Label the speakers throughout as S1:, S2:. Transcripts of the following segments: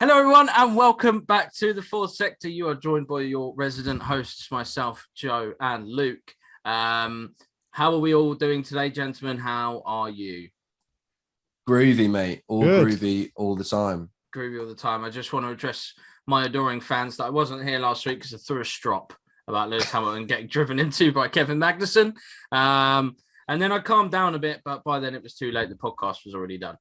S1: Hello, everyone, and welcome back to the Fourth Sector. You are joined by your resident hosts, myself, Joe, and Luke. How are we all doing today, gentlemen? How are you?
S2: Groovy, mate. All
S3: Good.
S2: groovy all the time.
S1: Groovy all the time. I just want to address my adoring fans that I wasn't here last week because I threw a strop about Lewis Hamilton getting driven into by Kevin Magnussen. And then I calmed down a bit, but by then it was too late. The podcast was already done.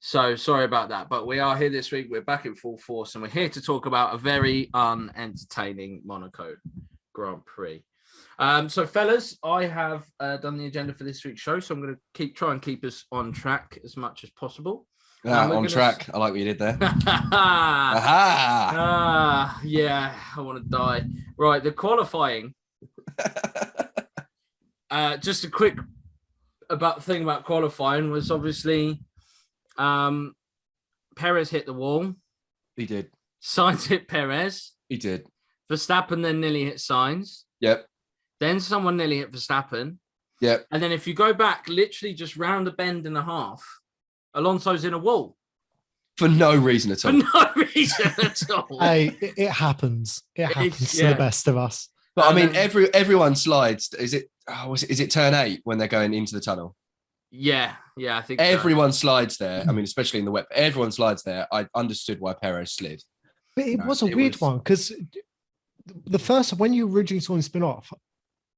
S1: So sorry about that, but we are here this week. We're back in full force, and we're here to talk about a very unentertaining Monaco Grand Prix. So, fellas, I have done the agenda for this week's show, so I'm going to try and keep us on track as much as possible.
S2: Track. I like what you did there.
S1: Yeah, I want to die. Right, the qualifying. Just a quick thing about qualifying was obviously. Perez hit the wall.
S2: He did.
S1: Sainz hit Perez.
S2: He did.
S1: Verstappen then nearly hit Sainz.
S2: Yep.
S1: Then someone nearly hit Verstappen.
S2: Yep.
S1: And then if you go back, literally just round a bend and a half, Alonso's in a wall.
S2: For no reason at all.
S1: For no reason at all.
S3: Hey, it happens. It happens to the best of us.
S2: But I mean, everyone slides. Is it turn 8 when they're going into the tunnel?
S1: Yeah, I think
S2: everyone slides there. I mean, especially in the wet. Everyone slides there. I understood why Perez slid.
S3: But it was a weird one because the first when you originally saw him spin off,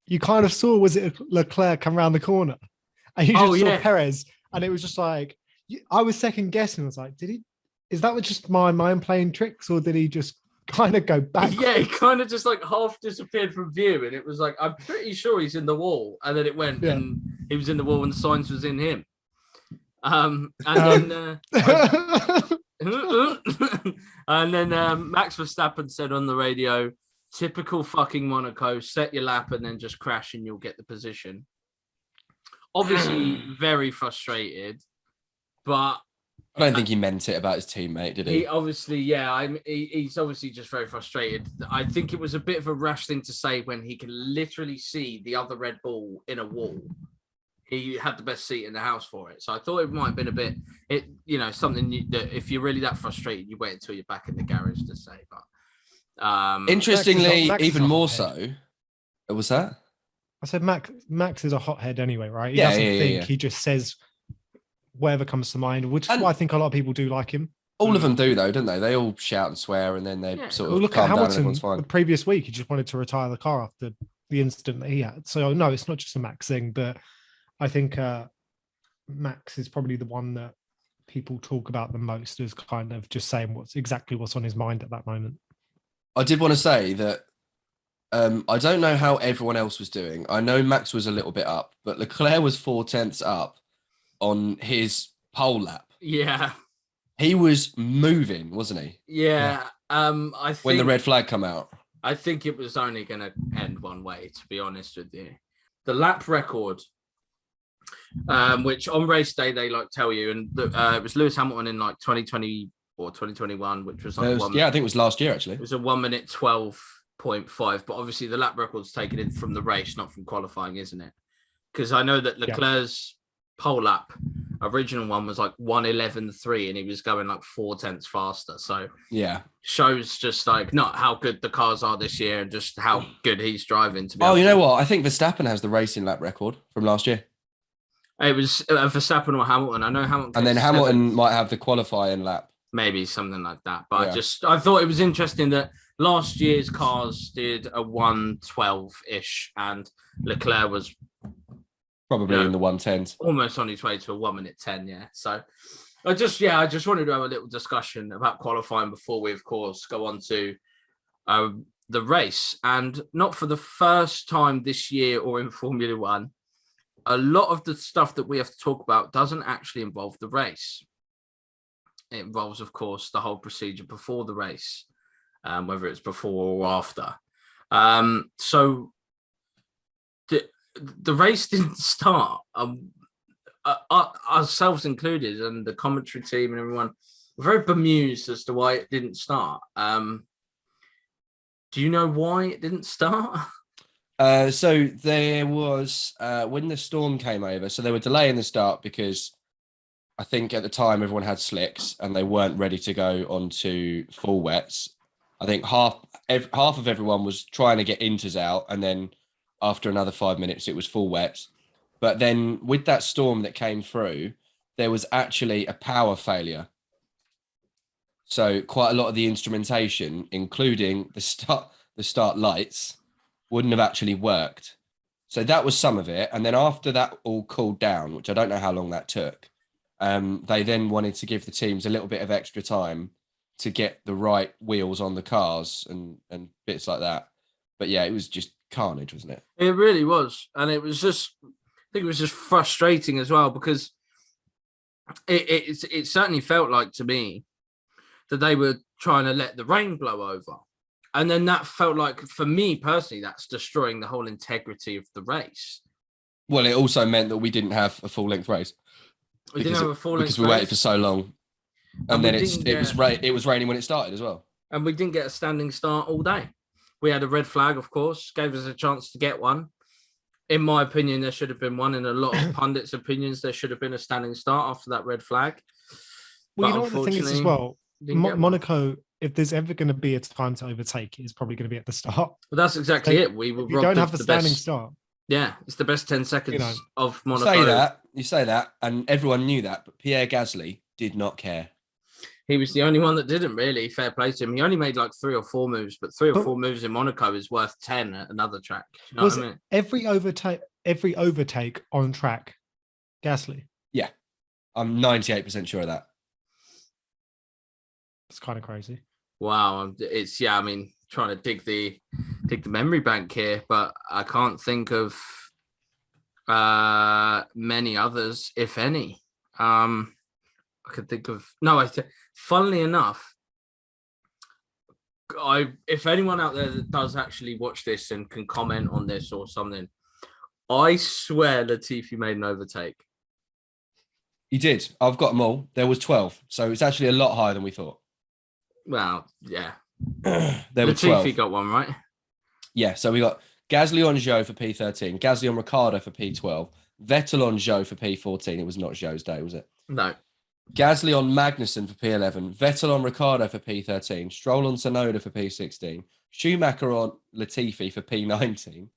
S3: you kind of saw was it Leclerc come around the corner, and you just saw Perez, and it was just like I was second guessing. I was like, is that just my mind playing tricks, or did he just kind of go back?
S1: Yeah, he kind of just like half disappeared from view, and it was like I'm pretty sure he's in the wall, and then it went and he was in the wall and Sainz was in him. And then and then Max Verstappen said on the radio, "Typical fucking Monaco, set your lap and then just crash and you'll get the position." Obviously, very frustrated, but
S2: I don't think he meant it about his teammate, did he?
S1: He obviously, he's obviously just very frustrated. I think it was a bit of a rash thing to say when he can literally see the other Red Bull in a wall. He had the best seat in the house for it. So I thought it might have been a bit, something that if you're really that frustrated, you wait until you're back in the garage to say. But
S2: interestingly, Max even more so. What was that?
S3: I said Max is a hothead anyway, right? He
S2: doesn't
S3: think. He just says whatever comes to mind, which is why I think a lot of people do like him.
S2: All of them do, though, don't they? They all shout and swear, and then they sort of
S3: look
S2: calm
S3: at Hamilton,
S2: down and everyone's fine.
S3: The previous week, he just wanted to retire the car after the incident that he had. So, no, it's not just a Max thing, but I think Max is probably the one that people talk about the most as kind of just saying what's on his mind at that moment.
S2: I did want to say that I don't know how everyone else was doing. I know Max was a little bit up, but Leclerc was 0.4 up on his pole lap.
S1: Yeah.
S2: He was moving, wasn't he?
S1: Yeah. I think
S2: when the red flag come out.
S1: I think it was only going to end one way, to be honest with you. The lap record, which on race day they tell you, and it was Lewis Hamilton in 2020 or 2021, which was
S2: I think it was last year actually.
S1: It was a 1 minute 12.5, but obviously the lap record's taken in from the race, not from qualifying, isn't it? Because I know that Leclerc's pole lap original one was 1:11.3, and he was going 0.4 faster. So shows just not how good the cars are this year and just how good he's driving. To be
S2: you know what? I think Verstappen has the racing lap record from last year.
S1: It was Verstappen or Hamilton. I know Hamilton.
S2: And then Hamilton might have the qualifying lap.
S1: Maybe something like that. But I thought it was interesting that last year's cars did a 1:12-ish, and Leclerc was
S2: probably in the 1:10s,
S1: almost on his way to a 1 minute 10. Yeah. So I just wanted to have a little discussion about qualifying before we, of course, go on to the race. And not for the first time this year or in Formula One, a lot of the stuff that we have to talk about doesn't actually involve the race. It involves, of course, the whole procedure before the race, whether it's before or after. So the race didn't start. Ourselves included, and the commentary team and everyone were very bemused as to why it didn't start. Do you know why it didn't start?
S2: So there was when the storm came over, so they were delaying the start because I think at the time everyone had slicks and they weren't ready to go onto full wets. I think half of everyone was trying to get inters out, and then after another 5 minutes, it was full wets. But then with that storm that came through, there was actually a power failure. So quite a lot of the instrumentation, including the start lights, wouldn't have actually worked. So that was some of it. And then after that all cooled down, which I don't know how long that took, they then wanted to give the teams a little bit of extra time to get the right wheels on the cars and bits like that. But yeah, it was just carnage, wasn't it?
S1: It really was. And it was just, I think it was just frustrating as well, because it certainly felt like to me that they were trying to let the rain blow over. And then that felt like, for me personally, that's destroying the whole integrity of the race.
S2: Well, it also meant that we didn't have a full-length race.
S1: We didn't have a full-length race.
S2: Because we waited for so long. And then it was raining when it started as well.
S1: And we didn't get a standing start all day. We had a red flag, of course, gave us a chance to get one. In my opinion, there should have been one. In a lot of pundits' opinions, there should have been a standing start after that red flag.
S3: Well, you know what the thing is as well? Monaco, if there's ever going to be a time to overtake, it's probably going to be at the start.
S1: But that's exactly it. We were
S3: you don't have the standing start.
S1: Yeah, it's the best 10 seconds of Monaco.
S2: You say that, and everyone knew that, but Pierre Gasly did not care.
S1: He was the only one that didn't, really. Fair play to him. He only made like 3 or 4 moves, but 3 or 4 moves in Monaco is worth 10 at another track. You know what I mean?
S3: Every overtake on track, Gasly?
S2: Yeah, I'm 98% sure of that.
S3: It's kind of crazy.
S1: Wow, I mean, trying to dig the memory bank here, but I can't think of many others, if any. I could think of funnily enough, if anyone out there that does actually watch this and can comment on this or something, I swear Latifi made an overtake.
S2: He did. I've got them all. There was 12, so it's actually a lot higher than we thought.
S1: Well, yeah.
S2: There were 12.
S1: Latifi got one, right?
S2: Yeah, so we got Gasly on Zhou for P13, Gasly on Ricciardo for P12, Vettel on Zhou for P14. It was not Zhou's day, was it?
S1: No.
S2: Gasly on Magnussen for P11, Vettel on Ricciardo for P13, Stroll on Tsunoda for P16, Schumacher on Latifi for P19.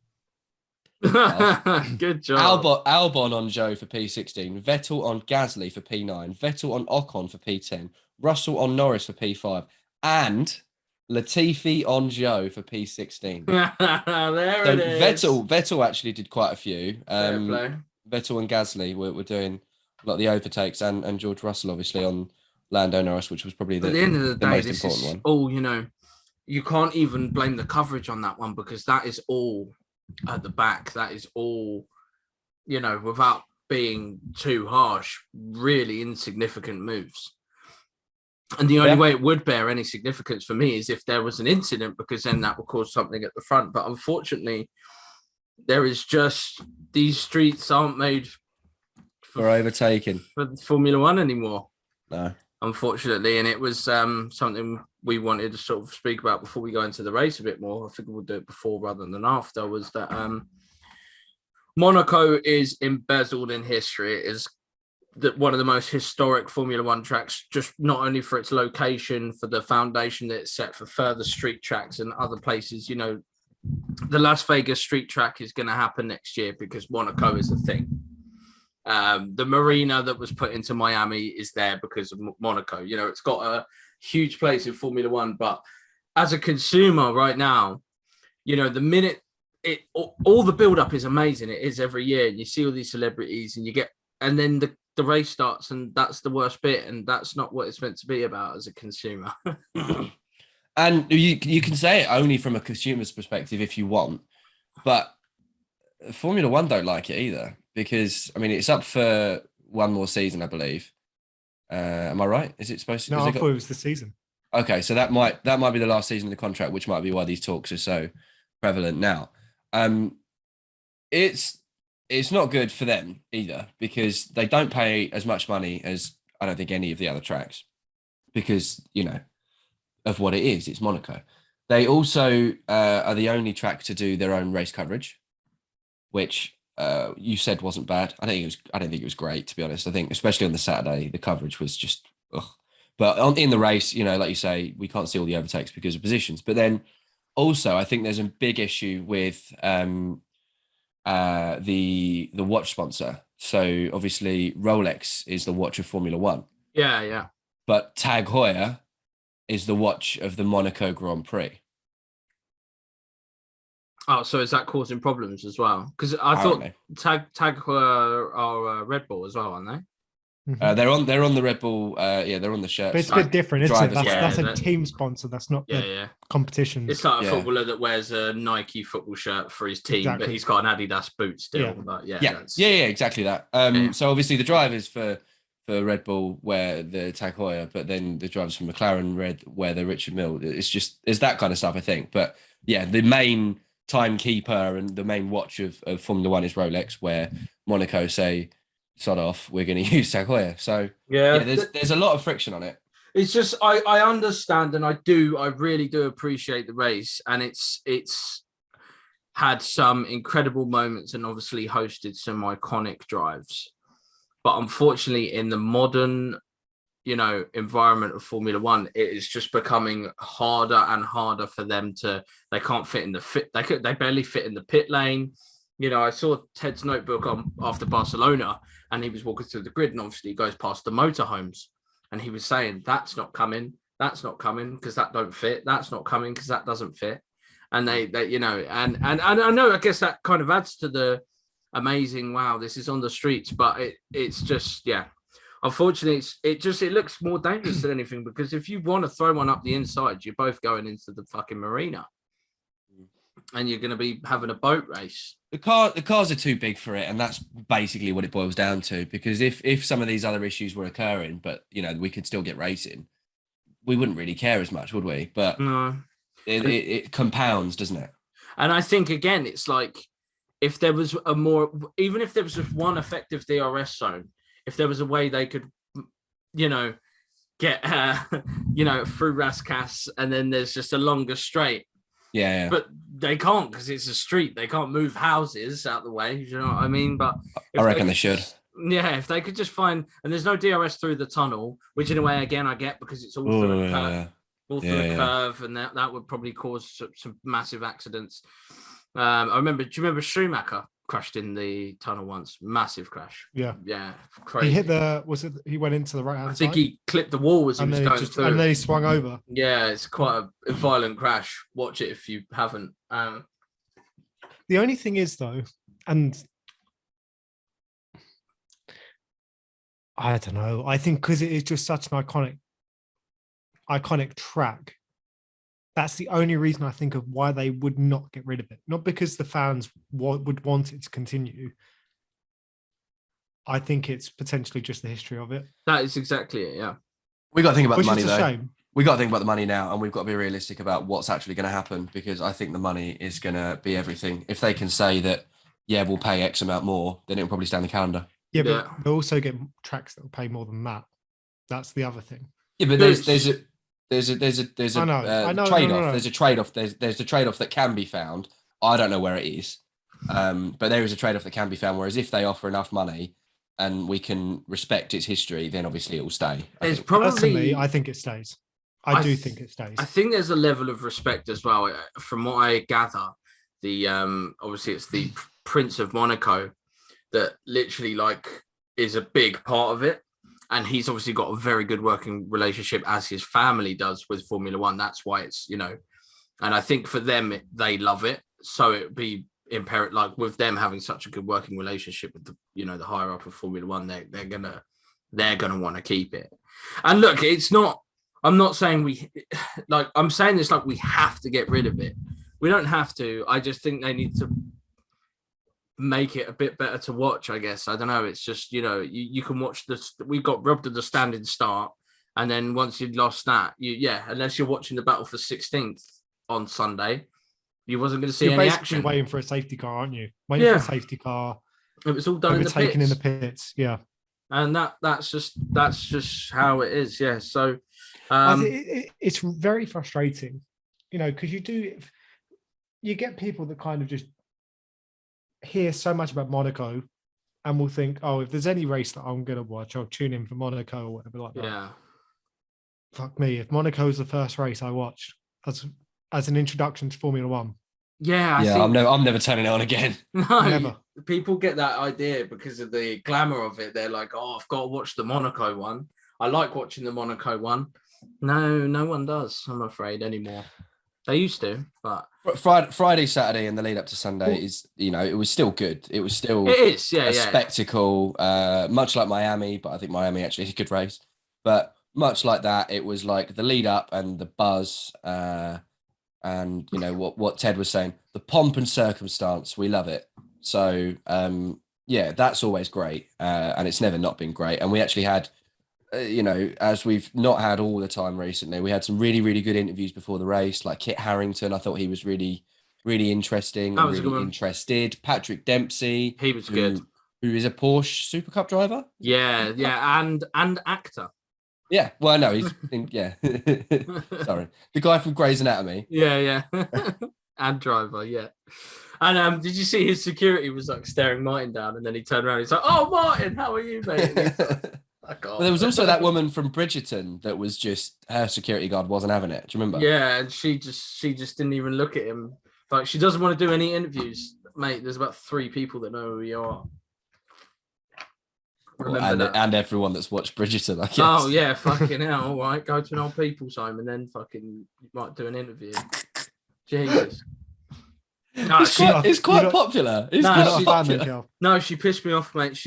S1: Good job.
S2: Albon on Zhou for P16, Vettel on Gasly for P9, Vettel on Ocon for P10, Russell on Norris for P5, and Latifi on Zhou for P16.
S1: It is.
S2: Vettel actually did quite a few. Vettel and Gasly were doing a lot of the overtakes, and George Russell obviously on Lando Norris, which was probably
S1: at the end of the day,
S2: most important one.
S1: Oh, you can't even blame the coverage on that one, because that is all at the back. That is all, without being too harsh, really insignificant moves. And the only way it would bear any significance for me is if there was an incident, because then that would cause something at the front. But unfortunately, there is just, these streets aren't made
S2: for overtaking
S1: for Formula One anymore.
S2: No.
S1: Unfortunately. And it was something we wanted to sort of speak about before we go into the race a bit more. I think we'll do it before rather than after, was that Monaco is embezzled in history. It is one of the most historic Formula One tracks, just not only for its location, for the foundation that it's set for further street tracks and other places. The Las Vegas street track is going to happen next year because Monaco is a thing. The marina that was put into Miami is there because of Monaco. It's got a huge place in Formula One, but as a consumer right now, the minute all the build up is amazing. It is every year, and you see all these celebrities, and then the race starts, and that's the worst bit, and that's not what it's meant to be about as a consumer.
S2: And you can say it only from a consumer's perspective if you want, but Formula One don't like it either, because it's up for one more season, I believe. Am I right? Is it supposed to?
S3: No, I thought it was the season.
S2: Okay, so that might be the last season of the contract, which might be why these talks are so prevalent now. It's not good for them either, because they don't pay as much money as I don't think any of the other tracks, because of what it is. It's Monaco. They also are the only track to do their own race coverage, which you said wasn't bad. I don't think it was great, to be honest. I think especially on the Saturday, the coverage was just ugh. But in the race, like you say, we can't see all the overtakes because of positions. But then also, I think there's a big issue with the watch sponsor. So obviously, Rolex is the watch of Formula One.
S1: Yeah, yeah.
S2: But Tag Heuer is the watch of the Monaco Grand Prix.
S1: Oh, so is that causing problems as well? Because I thought Tag are Red Bull as well, aren't they?
S3: Mm-hmm.
S2: They're on the Red Bull. They're on the shirts.
S3: But it's a bit different, isn't it? That's a team sponsor. That's not competition.
S1: It's like a footballer that wears a Nike football shirt for his team, but he's got an Adidas boot still.
S2: Exactly that. So obviously the drivers for Red Bull wear the Tag Heuer, but then the drivers from McLaren wear the Richard Mille. It's that kind of stuff, I think. But yeah, the main timekeeper and the main watch of Formula One is Rolex, where Monaco say, sod off, we're going to use Tag Heuer. So there's a lot of friction on it.
S1: It's just I understand, and I really do appreciate the race, and it's had some incredible moments and obviously hosted some iconic drives. But unfortunately, in the modern, environment of Formula One, it is just becoming harder and harder for them they can't fit in they barely fit in the pit lane. I saw Ted's notebook after Barcelona, and he was walking through the grid, and obviously he goes past the motorhomes, and he was saying, that's not coming because that don't fit. That's not coming because that doesn't fit. And they and I know, I guess that kind of adds to the amazing, wow, this is on the streets, but it's just, unfortunately, it looks more dangerous than anything, because if you want to throw one up the inside, you're both going into the fucking marina, and you're going to be having a boat race.
S2: The cars are too big for it, and that's basically what it boils down to. Because if some of these other issues were occurring, but we could still get racing, we wouldn't really care as much, would we? But
S1: no,
S2: it compounds, doesn't it?
S1: And I think again, it's like, if there was even if there was just one effective DRS zone, if there was a way they could, get, through Rascasse, and then there's just a longer straight.
S2: Yeah.
S1: But they can't, because it's a street. They can't move houses out the way. You know what I mean? But
S2: I reckon they should.
S1: Yeah, if they could just find, and there's no DRS through the tunnel, which in a way, again, I get, because it's all through a curve. All through a curve, and that would probably cause some massive accidents. Do you remember Schumacher crashed in the tunnel once? Massive crash.
S3: Yeah.
S1: Crazy.
S3: He hit he went into the right hand side?
S1: I think he clipped the wall as he was going through.
S3: And then he swung over.
S1: Yeah, it's quite a violent crash. Watch it if you haven't.
S3: The only thing is, though, and I don't know, I think because it is just such an iconic track, that's the only reason I think of why they would not get rid of it. Not because the fans would want it to continue. I think it's potentially just the history of it.
S1: That is exactly it, yeah.
S2: We got to think about the money,
S3: though. Shame.
S2: We got to think about the money now, and we've got to be realistic about what's actually going to happen, because I think the money is going to be everything. If they can say that, we'll pay X amount more, then it'll probably stay on the calendar.
S3: Yeah, but they'll also get tracks that will pay more than that. That's the other thing.
S2: Yeah, but there's a trade-off. There's a trade-off. There's a trade-off that can be found. I don't know where it is, but there is a trade-off that can be found. Whereas if they offer enough money and we can respect its history, then obviously it will stay.
S3: Personally, I think it stays. I do think it stays.
S1: I think there's a level of respect as well. From what I gather, the obviously it's the Prince of Monaco that literally is a big part of it. And he's obviously got a very good working relationship, as his family does, with Formula One. That's why it's, and I think for them, they love it. So it'd be imperative, with them having such a good working relationship with the higher up of Formula One, they're gonna want to keep it. And look, I'm not saying I'm saying this we have to get rid of it. We don't have to. I just think they need to make it a bit better to watch, I guess. I don't know. It's just, you can watch this. We got robbed of the standing start. And then once you'd lost that, unless you're watching the battle for 16th on Sunday, you wasn't going to see any action.
S3: You're waiting for a safety car, aren't you? Waiting for a safety car.
S1: It was all done
S3: overtaken in the pits. Yeah.
S1: And that's just how it is. Yeah. So
S3: it's very frustrating, because you get people that kind of just hear so much about Monaco and we'll think, oh, if there's any race that I'm going to watch, I'll tune in for Monaco or whatever like that.
S1: Yeah.
S3: Fuck me. If Monaco is the first race I watched as an introduction to Formula One.
S1: Yeah.
S2: I'm never turning it on again.
S1: No,
S3: never.
S1: People get that idea because of the glamour of it. They're like, oh, I've got to watch the Monaco one. I like watching the Monaco one. No one does, I'm afraid, anymore. They used to, but
S2: Friday, Saturday, and the lead up to Sunday is, it was still good. It was still a spectacle, much like Miami, but I think Miami actually is a good race. But much like that, it was like the lead up and the buzz, and what Ted was saying, the pomp and circumstance. We love it. So that's always great, and it's never not been great. And we actually had. As we've not had all the time recently, we had some really, really good interviews before the race, like Kit Harington. I thought he was really, really interesting and really interested. Patrick Dempsey.
S1: He was good.
S2: Who is a Porsche Super Cup driver?
S1: Yeah, and actor.
S2: Yeah, well, no, he's, sorry. The guy from Grey's Anatomy.
S1: Yeah. And driver, yeah. And did you see his security was like staring Martin down and then he turned around and he's like, oh, Martin, how are you, mate?
S2: Well, there was also that woman from Bridgerton that was just, her security guard wasn't having it. Do you remember?
S1: Yeah, and she just didn't even look at him. Like, she doesn't want to do any interviews. Mate, there's about 3 people that know who you are.
S2: And everyone that's watched Bridgerton, I guess.
S1: Oh, yeah, fucking hell. All right, go to an old people's home and then fucking you might do an interview. Jesus. No,
S2: it's quite popular.
S1: No, she pissed me off, mate.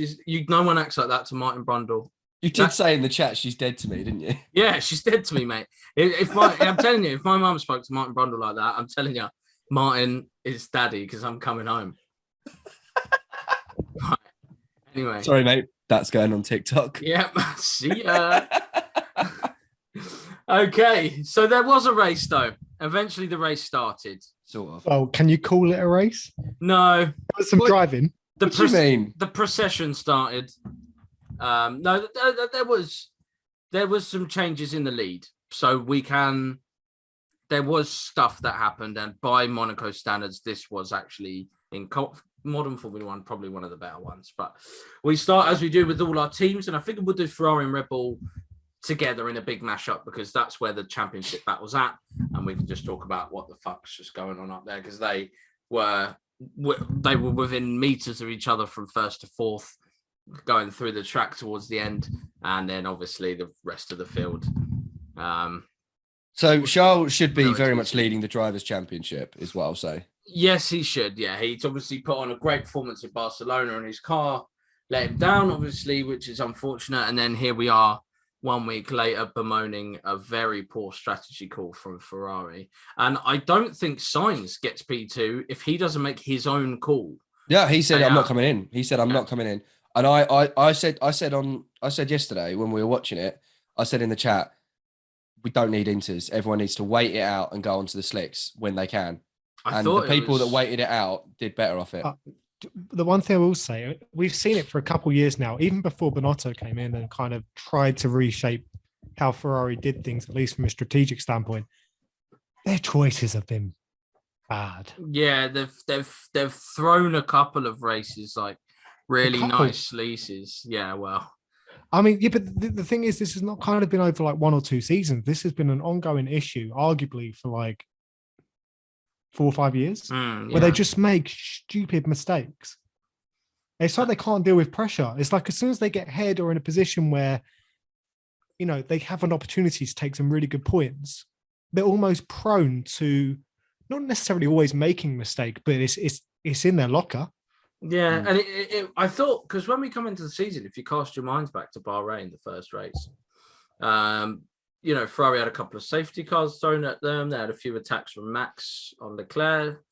S1: No one acts like that to Martin Brundle.
S2: You did say in the chat she's dead to me, didn't you?
S1: Yeah, she's dead to me, mate. I'm telling you, if my mum spoke to Martin Brundle like that, I'm telling you, Martin is daddy because I'm coming home. Right. Anyway.
S2: Sorry, mate. That's going on TikTok.
S1: Yep. See ya. Okay, so there was a race, though. Eventually, the race started.
S2: Sort of.
S3: Well, can you call it a race?
S1: No.
S3: There's some driving.
S2: What do you mean?
S1: The procession started. No, there was some changes in the lead, so there was stuff that happened, and by Monaco standards, this was actually in modern Formula One probably one of the better ones. But we start as we do with all our teams, and I figured we'll do Ferrari and Red Bull together in a big mashup because that's where the championship battle's at, and we can just talk about what the fuck's just going on up there because they were within meters of each other from first to fourth, going through the track towards the end, and then obviously the rest of the field.
S2: So Charles should be very much leading the Drivers' Championship, is what I'll say.
S1: Yes, he should. Yeah, he's obviously put on a great performance in Barcelona, and his car let him down, obviously, which is unfortunate. And then here we are 1 week later bemoaning a very poor strategy call from Ferrari. And I don't think Sainz gets P2 if he doesn't make his own call.
S2: Yeah, he said, I'm not coming in. He said, I'm not coming in. And I said yesterday when we were watching it, I said in the chat, we don't need inters. Everyone needs to wait it out and go onto the slicks when they can. And the people that waited it out did better off it.
S3: The one thing I will say, we've seen it for a couple of years now, even before Binotto came in and kind of tried to reshape how Ferrari did things, at least from a strategic standpoint. Their choices have been bad.
S1: Yeah, they've thrown a couple of races like really nice leases. Yeah, well.
S3: I mean, yeah, but the thing is, this has not kind of been over like 1 or 2 seasons. This has been an ongoing issue, arguably for like 4 or 5 years, where they just make stupid mistakes. It's like they can't deal with pressure. It's like as soon as they get ahead or in a position where, they have an opportunity to take some really good points, they're almost prone to not necessarily always making mistake, but it's in their locker.
S1: Yeah, and I thought, because when we come into the season, if you cast your minds back to Bahrain, the first race, Ferrari had a couple of safety cars thrown at them. They had a few attacks from Max on Leclerc,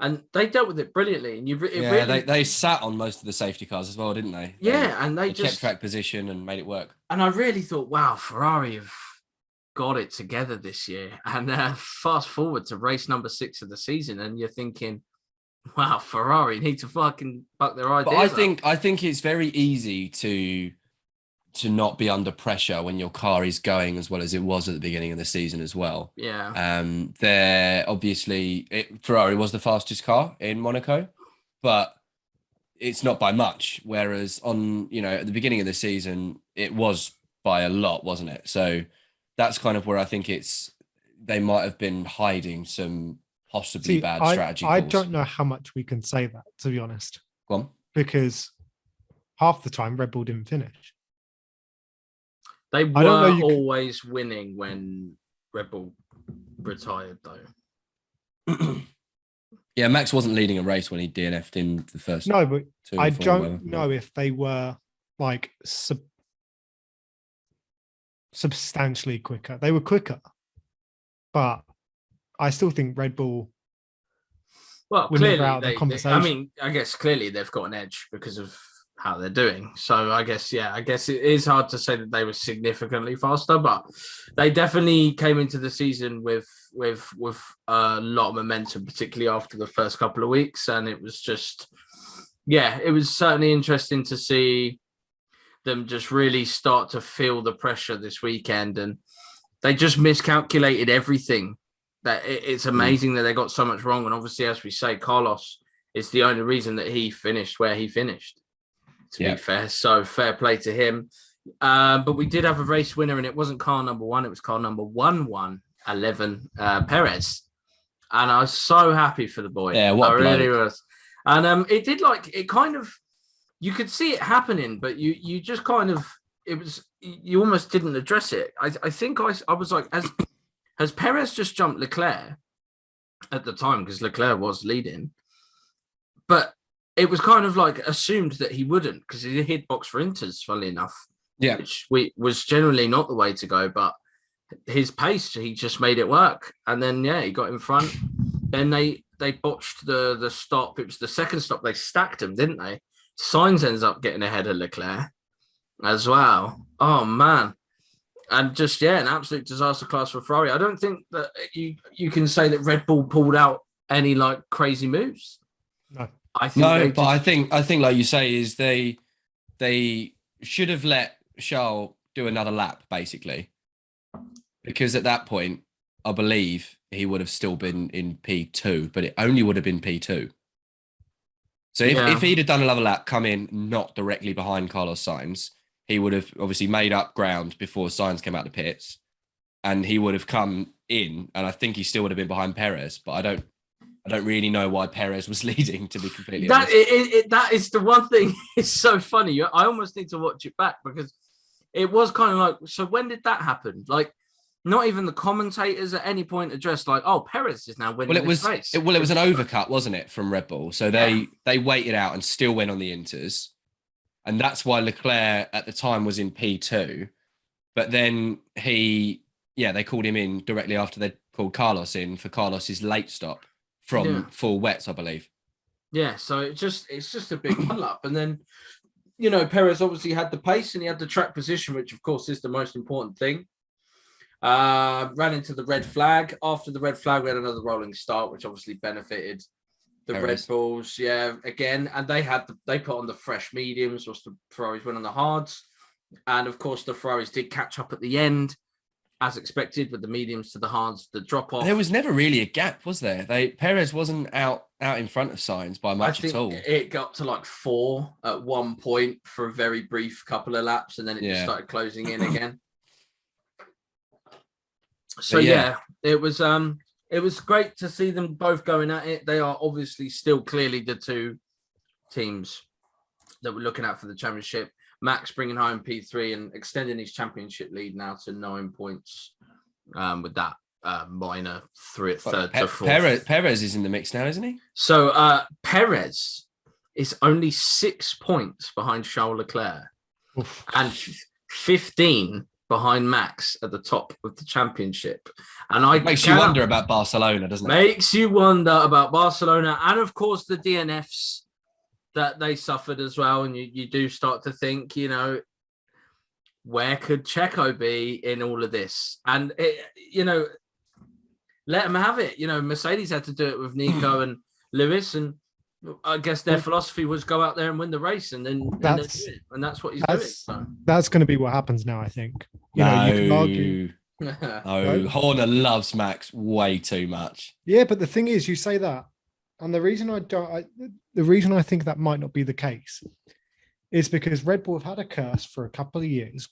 S1: and they dealt with it brilliantly. And
S2: they sat on most of the safety cars as well, didn't they?
S1: Yeah, and they just
S2: kept track position and made it work.
S1: And I really thought, wow, Ferrari have got it together this year. And fast forward to race number 6 of the season, and you're thinking, wow, Ferrari need to fucking buck their ideas.
S2: But I think it's very easy to not be under pressure when your car is going as well as it was at the beginning of the season as well.
S1: Yeah.
S2: Ferrari was the fastest car in Monaco, but it's not by much. Whereas on, at the beginning of the season, it was by a lot, wasn't it? So that's kind of where I think they might have been hiding some possibly bad strategy calls.
S3: I don't know how much we can say that, to be honest.
S2: Go on.
S3: Because half the time Red Bull didn't finish.
S1: They were always winning when Red Bull retired, though.
S2: Yeah, Max wasn't leading a race when he DNF'd in the first.
S3: No, but I don't know if they were like substantially quicker. They were quicker, but I still think Red Bull.
S1: Well, clearly, I guess clearly they've got an edge because of how they're doing. So I guess it is hard to say that they were significantly faster, but they definitely came into the season with a lot of momentum, particularly after the first couple of weeks. And it was just, it was certainly interesting to see them just really start to feel the pressure this weekend. And they just miscalculated everything. That it's amazing that they got so much wrong. And obviously, as we say, Carlos is the only reason that he finished where he finished. To be fair, so fair play to him. But we did have a race winner, and it wasn't car number 1; it was car number 11, Perez. And I was so happy for the boy.
S2: Yeah, what
S1: I really was. And it did you could see it happening, but you just kind of you almost didn't address it. I think I was like, has Perez just jumped Leclerc at the time because Leclerc was leading, but it was kind of like assumed that he wouldn't because he hit box for Inters, funnily enough.
S2: Yeah.
S1: Which was generally not the way to go, but his pace, he just made it work. And then, he got in front. Then they botched the stop. It was the second stop. They stacked him, didn't they? Sainz ends up getting ahead of Leclerc as well. Oh, man. And just, an absolute disaster class for Ferrari. I don't think that you can say that Red Bull pulled out any crazy moves.
S2: No. I think like you say is they should have let Charles do another lap basically, because at that point I believe he would have still been in P2, but it only would have been P2. So if he'd have done another lap, come in not directly behind Carlos Sainz, he would have obviously made up ground before Sainz came out of the pits, and he would have come in, and I think he still would have been behind Perez, but I don't really know why Perez was leading, to be completely honest.
S1: That is the one thing. It's so funny. I almost need to watch it back because it was kind of like, so when did that happen? Like, not even the commentators at any point addressed Perez is now winning this race.
S2: It was an overcut, wasn't it, from Red Bull? So they waited out and still went on the Inters. And that's why Leclerc at the time was in P2. But then they called him in directly after they called Carlos in for Carlos's late stop from full wets, I believe.
S1: Yeah, so it's just a big pull up. And then, Perez obviously had the pace and he had the track position, which of course is the most important thing. Ran into the red flag. After the red flag, we had another rolling start, which obviously benefited the Perez. Red Bulls. Yeah, again. And they put on the fresh mediums, whilst the Ferraris went on the hards. And of course, the Ferraris did catch up at the end, as expected, with the mediums to the hards, the drop off.
S2: There was never really a gap, was there? Perez wasn't out in front of Sainz by much at all.
S1: It got to 4 at one point for a very brief couple of laps, and then it just started closing in again. So it was great to see them both going at it. They are obviously still clearly the two teams that we're looking at for the championship. Max bringing home P3 and extending his championship lead now to 9 points with that minor third to fourth.
S2: Perez is in the mix now, isn't he?
S1: So Perez is only 6 points behind Charles Leclerc and 15 behind Max at the top of the championship. And it
S2: makes you wonder about Barcelona, doesn't it?
S1: Makes you wonder about Barcelona and, of course, the DNFs that they suffered as well. And you do start to think, where could Checo be in all of this? And, let them have it. Mercedes had to do it with Nico and Lewis, and I guess their philosophy was go out there and win the race, and that's what he's doing. So.
S3: That's going to be what happens now, I think. You can argue.
S2: Horner loves Max way too much.
S3: Yeah, but the thing is, you say that, And the reason I think that might not be the case is because Red Bull have had a curse for a couple of years,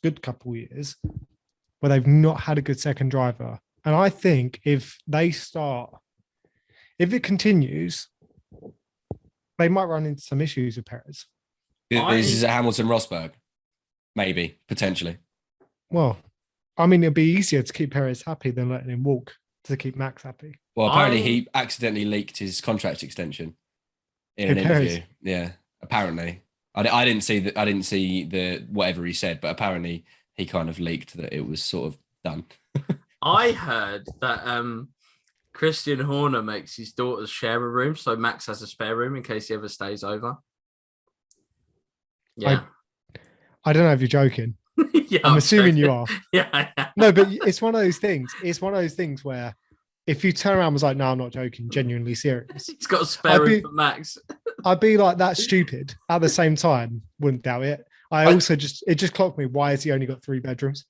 S3: where they've not had a good second driver. And I think if it continues, they might run into some issues with Perez.
S2: This is a Hamilton-Rosberg, maybe, potentially.
S3: Well, I mean, it'd be easier to keep Perez happy than letting him walk to keep Max happy.
S2: Well, apparently he accidentally leaked his contract extension in an interview. Yeah, apparently. I didn't see that. I didn't see the whatever he said, but apparently he kind of leaked that it was sort of done.
S1: I heard that Christian Horner makes his daughters share a room, so Max has a spare room in case he ever stays over. Yeah,
S3: I don't know if you're joking.
S1: Yeah,
S3: I'm assuming you are.
S1: Yeah.
S3: No, but it's one of those things. It's one of those things where if you turn around and was like, no, I'm not joking, genuinely serious.
S1: He's got a spare room for Max.
S3: I'd be like, that's stupid. At the same time, wouldn't doubt it. It just clocked me. Why has he only got 3 bedrooms?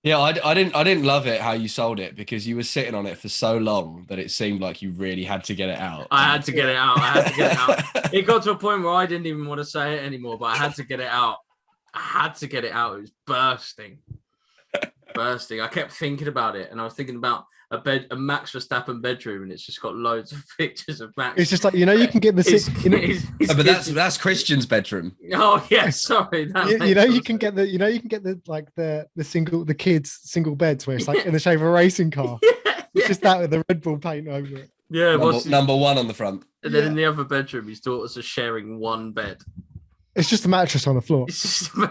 S2: Yeah, I didn't love it how you sold it, because you were sitting on it for so long that it seemed like you really had to get it out.
S1: I had to get it out. It got to a point where I didn't even want to say it anymore, but I had to get it out. It was bursting. I kept thinking about it, and I was thinking about a Max Verstappen bedroom, and it's just got loads of pictures of Max.
S3: It's just like, you can get the
S2: but that's Christian's bedroom.
S1: Oh yeah, sorry.
S3: You can get the kids single beds where it's like in the shape of a racing car. It's just that with the Red Bull paint over it.
S1: Yeah,
S2: number 1 on the front.
S1: And then in the other bedroom, his daughters are sharing one bed.
S3: It's just a mattress on the floor.
S1: It's just a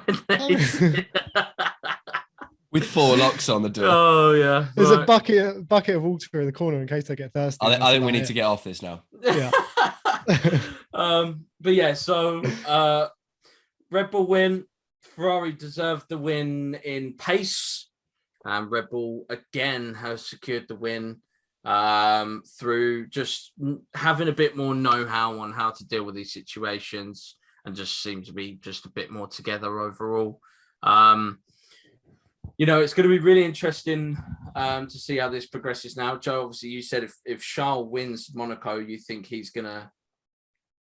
S2: With 4 locks on the door.
S1: Oh yeah.
S3: There's a bucket of water in the corner in case they get thirsty.
S2: I think we need to get off this now.
S3: Yeah.
S1: But yeah, so Red Bull win. Ferrari deserved the win in pace. Red Bull again has secured the win through just having a bit more know-how on how to deal with these situations, and just seem to be just a bit more together overall. It's going to be really interesting to see how this progresses now. Joe, obviously you said if Charles wins Monaco, you think he's going to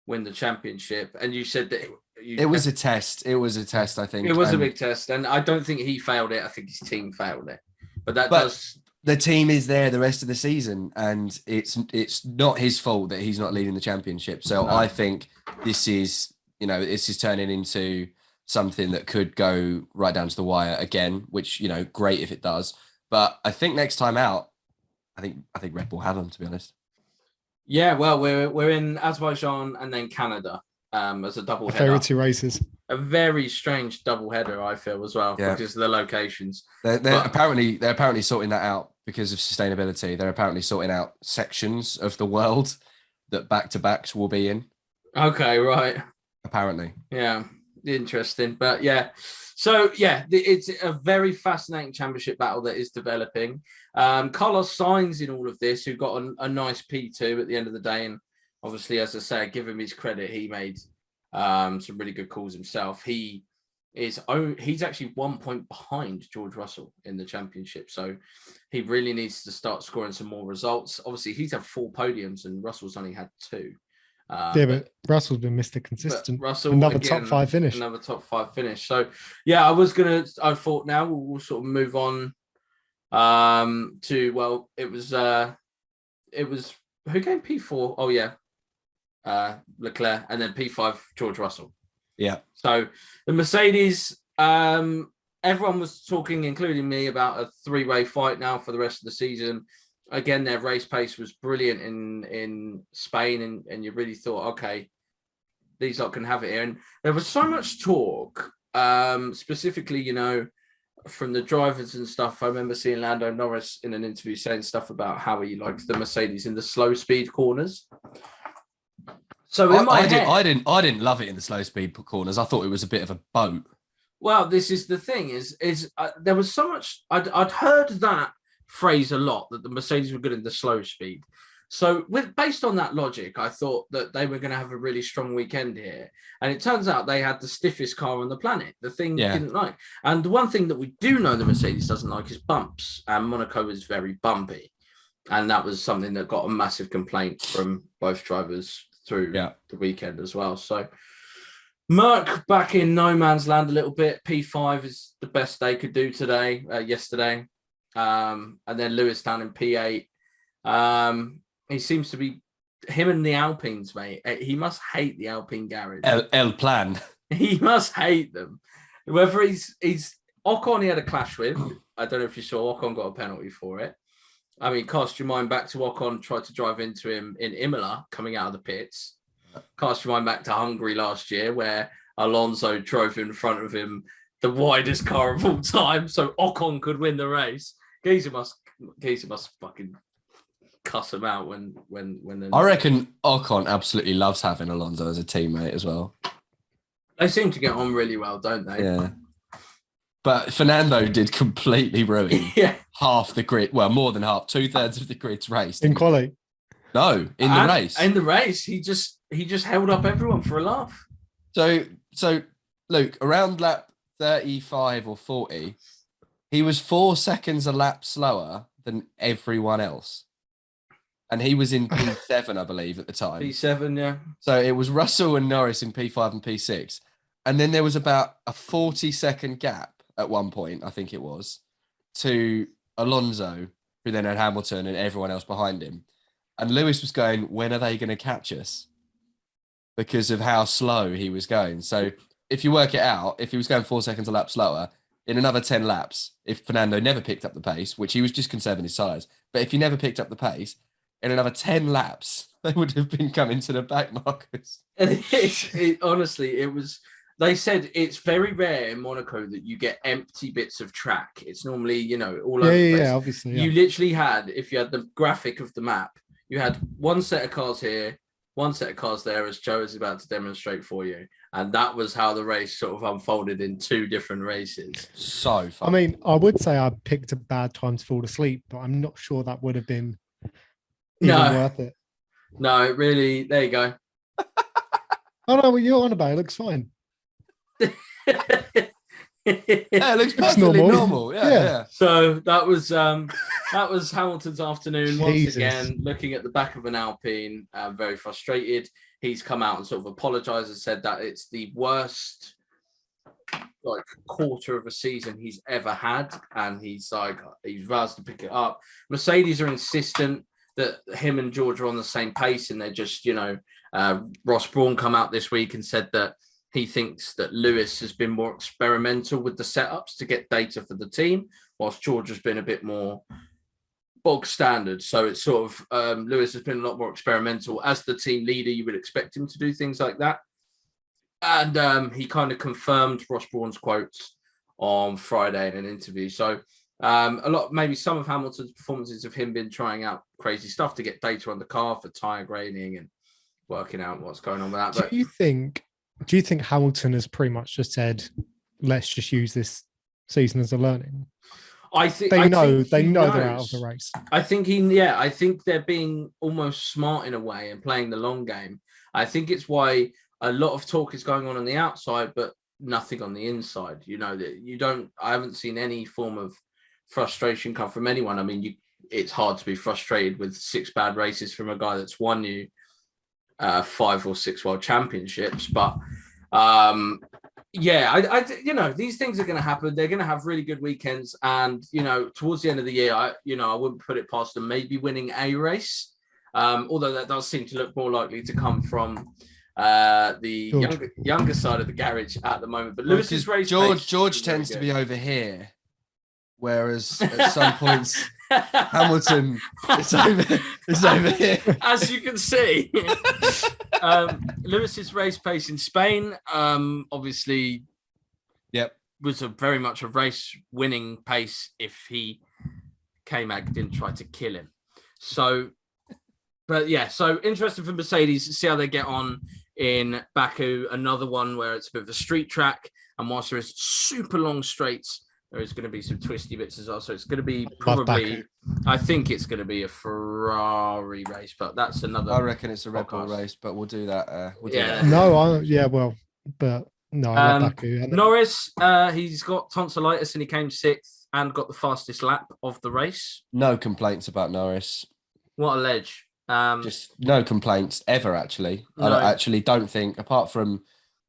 S1: win the championship. And you said that
S2: it was a test. It was a test, I think.
S1: It was a big test. And I don't think he failed it. I think his team failed it. But
S2: the team is there the rest of the season, and it's not his fault that he's not leading the championship. So I think this is turning into something that could go right down to the wire again, which, great if it does. But I think next time out, I think Red Bull have them, to be honest.
S1: Yeah, well, we're in Azerbaijan and then Canada as a double header.
S3: Favorite 2 races.
S1: A very strange double header, I feel, as well, because of the locations.
S2: They're apparently sorting that out because of sustainability. They're apparently sorting out sections of the world that back-to-backs will be in.
S1: Okay, right.
S2: Apparently.
S1: Yeah. Interesting, but it's a very fascinating championship battle that is developing. Carlos Sainz in all of this, who got a nice P2 at the end of the day, and obviously, as I say, give him his credit, he made some really good calls himself. He's actually 1 point behind George Russell in the championship, so he really needs to start scoring some more results. Obviously, he's had 4 podiums and Russell's only had 2.
S3: But Russell's been Mr. Consistent.
S1: Russell,
S3: another top 5 finish.
S1: Another top 5 finish. So, yeah, I thought now we'll sort of move on to, it was who came P4? Oh, yeah. Leclerc, and then P5, George Russell.
S2: Yeah.
S1: So the Mercedes, everyone was talking, including me, about a 3-way fight now for the rest of the season. Again, their race pace was brilliant in Spain, and you really thought, okay, these lot can have it here. And there was so much talk, specifically, from the drivers and stuff. I remember seeing Lando Norris in an interview saying stuff about how he likes the Mercedes in the slow speed corners. So I
S2: didn't love it in the slow speed corners. I thought it was a bit of a boat.
S1: Well, this is the thing: is there was so much. I'd heard that phrase a lot, that the Mercedes were good in the slow speed. So based on that logic, I thought that they were going to have a really strong weekend here. And it turns out they had the stiffest car on the planet. The thing didn't like. And the one thing that we do know the Mercedes doesn't like is bumps. And Monaco is very bumpy. And that was something that got a massive complaint from both drivers through the weekend as well. So Merck back in no man's land a little bit. P5 is the best they could do yesterday. And then Lewis down in P8. He seems to be him and the Alpines, mate. He must hate the Alpine garage.
S2: El Plan.
S1: He must hate them. Whether he's Ocon, he had a clash with. I don't know if you saw. Ocon got a penalty for it. I mean, cast your mind back to Ocon tried to drive into him in Imola coming out of the pits. Cast your mind back to Hungary last year where Alonso drove in front of him the widest car of all time, so Ocon could win the race. Geezer must fucking cuss him out when
S2: I reckon Ocon absolutely loves having Alonso as a teammate as well.
S1: They seem to get on really well, don't they?
S2: Yeah. But Fernando did completely ruin half the grid. Well, more than half, 2/3 of the grid's race.
S3: In quali?
S2: No, in the race.
S1: In the race, he just held up everyone for a laugh.
S2: So Luke, around lap 35 or 40, he was 4 seconds a lap slower than everyone else. And he was in P7, I believe, at the time.
S1: P7, yeah.
S2: So it was Russell and Norris in P5 and P6. And then there was about a 40-second gap at one point, I think it was, to Alonso, who then had Hamilton and everyone else behind him. And Lewis was going, when are they going to catch us? Because of how slow he was going. So if you work it out, if he was going 4 seconds a lap slower, in another 10 laps, if Fernando never picked up the pace, which he was just conserving his tyres, but if he never picked up the pace, in another 10 laps, they would have been coming to the back markers.
S1: And honestly, it was... They said it's very rare in Monaco that you get empty bits of track. It's normally, all over the place.
S3: Yeah, obviously. Yeah.
S1: You literally had, if you had the graphic of the map, you had one set of cars here, one set of cars there, as Joe is about to demonstrate for you. And that was how the race sort of unfolded in 2 different races.
S2: So fun.
S3: I mean, I would say I picked a bad time to fall asleep, but I'm not sure that would have been worth it.
S1: No, really, there you go.
S3: Oh, no, what you're on about, it looks fine.
S2: Yeah, it looks perfectly normal. Yeah.
S1: So that was Hamilton's afternoon. Once
S3: Jesus.
S1: again, looking at the back of an Alpine, very frustrated. He's come out and sort of apologized and said that it's the worst quarter of a season he's ever had, and he's vows to pick it up. Mercedes are insistent that him and George are on the same pace, and they're just Ross Brawn come out this week and said that he thinks that Lewis has been more experimental with the setups to get data for the team, whilst George has been a bit more bog standard. So it's sort of Lewis has been a lot more experimental. As the team leader, you would expect him to do things like that. And he kind of confirmed Ross Brawn's quotes on Friday in an interview. So maybe some of Hamilton's performances have him been trying out crazy stuff to get data on the car for tyre grading and working out what's going on with that. But
S3: Do you think Hamilton has pretty much just said, let's just use this season as a learning?
S1: I think
S3: they're out of the race. I
S1: think they're being almost smart in a way and playing the long game. I think it's why a lot of talk is going on the outside, but nothing on the inside. I haven't seen any form of frustration come from anyone. I mean, it's hard to be frustrated with 6 bad races from a guy that's won you 5 or 6 world championships, but these things are going to happen. They're going to have really good weekends, and towards the end of the year, I wouldn't put it past them maybe winning a race, although that does seem to look more likely to come from the younger side of the garage at the moment. But Lewis's race,
S2: George tends to be over here, whereas at some points Hamilton is over here.
S1: As you can see, Lewis's race pace in Spain, obviously, was very much a race-winning pace if he K-Mag didn't try to kill him. So interesting for Mercedes to see how they get on in Baku, another one where it's a bit of a street track, and whilst there is super long straights, there is going to be some twisty bits as well. So it's going to be probably, I think it's going to be a Ferrari race, but that's another.
S2: I reckon it's a Red Bull race, but we'll do that.
S3: I love Baku.
S1: Norris, he's got tonsillitis and he came 6th and got the fastest lap of the race.
S2: No complaints about Norris.
S1: What a ledge.
S2: Just no complaints ever, actually.
S1: No.
S2: I actually don't think, apart from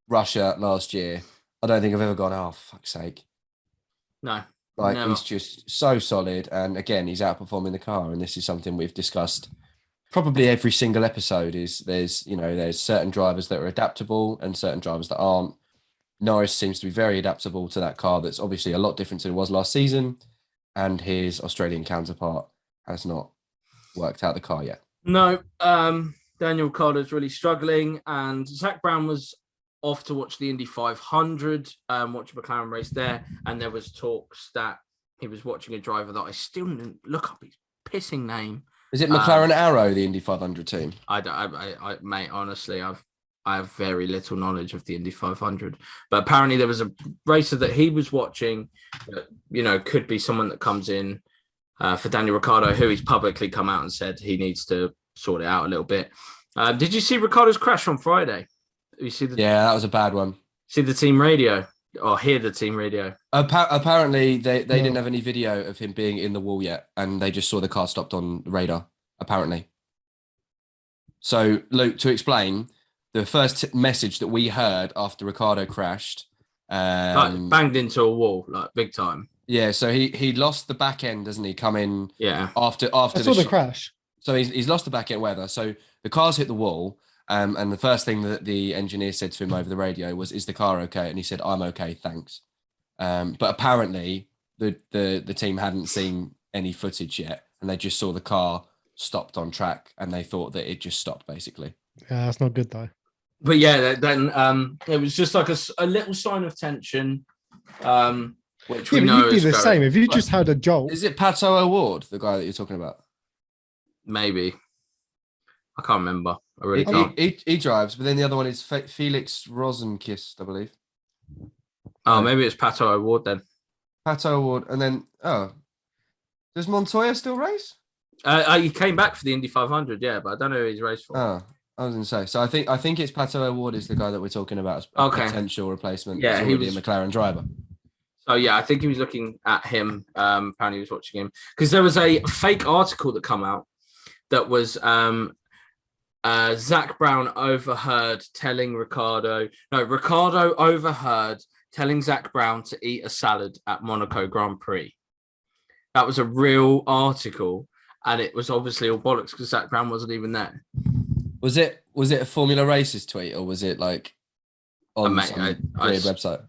S2: Russia last year, I don't think I've ever gone, oh, fuck's sake.
S1: No.
S2: Like,
S1: never.
S2: he's just so solid. And again, he's outperforming the car. And this is something we've discussed probably every single episode is there's certain drivers that are adaptable and certain drivers that aren't. Norris seems to be very adaptable to that car that's obviously a lot different than it was last season. And his Australian counterpart has not worked out the car yet.
S1: No, Daniel Ricciardo's really struggling, and Zach Brown was off to watch the Indy 500, watch a McLaren race there, and there was talks that he was watching a driver that I still didn't look up his pissing name.
S2: Is it McLaren Arrow, the Indy 500 team?
S1: I mate, honestly, I have very little knowledge of the Indy 500, but apparently there was a racer that he was watching that, could be someone that comes in for Daniel Ricciardo, who he's publicly come out and said he needs to sort it out a little bit. Did you see Ricciardo's crash on Friday?
S2: Yeah, that was a bad one.
S1: See the team radio or hear the team radio?
S2: Apparently, they didn't have any video of him being in the wall yet, and they just saw the car stopped on the radar, apparently. So, Luke, to explain, the first message that we heard after Ricciardo crashed...
S1: banged into a wall, like, big time.
S2: Yeah, so he lost the back end, doesn't he? Come in after
S3: I saw the crash.
S2: So he's lost the back end weather. So the car's hit the wall, and the first thing that the engineer said to him over the radio was, "Is the car okay?" And he said, "I'm okay, thanks." But apparently the team hadn't seen any footage yet, and they just saw the car stopped on track, and they thought that it just stopped basically.
S3: Yeah, that's not good though.
S1: But yeah, then it was just like a little sign of tension. Which we know
S3: you'd be the same if you just had a jolt.
S2: Is it Pato O'Ward, the guy that you're talking about?
S1: Maybe. I can't remember. I really can't.
S2: He drives, but then the other one is Felix Rosenkist, I believe.
S1: Oh, maybe it's Pato O'Ward then.
S2: Pato O'Ward, and then does Montoya still race?
S1: He came back for the Indy 500, yeah, but I don't know who he's raced for.
S2: Oh, I was going to say. So I think it's Pato O'Ward is the guy that we're talking about as a potential replacement.
S1: Yeah,
S2: he was a McLaren driver.
S1: So yeah, I think he was looking at him. Apparently, he was watching him because there was a fake article that come out that was Zach Brown overheard telling Ricciardo overheard telling Zach Brown to eat a salad at Monaco Grand Prix. That was a real article, and it was obviously all bollocks because Zach Brown wasn't even there.
S2: Was it a Formula Races tweet, or was it like on some weird website?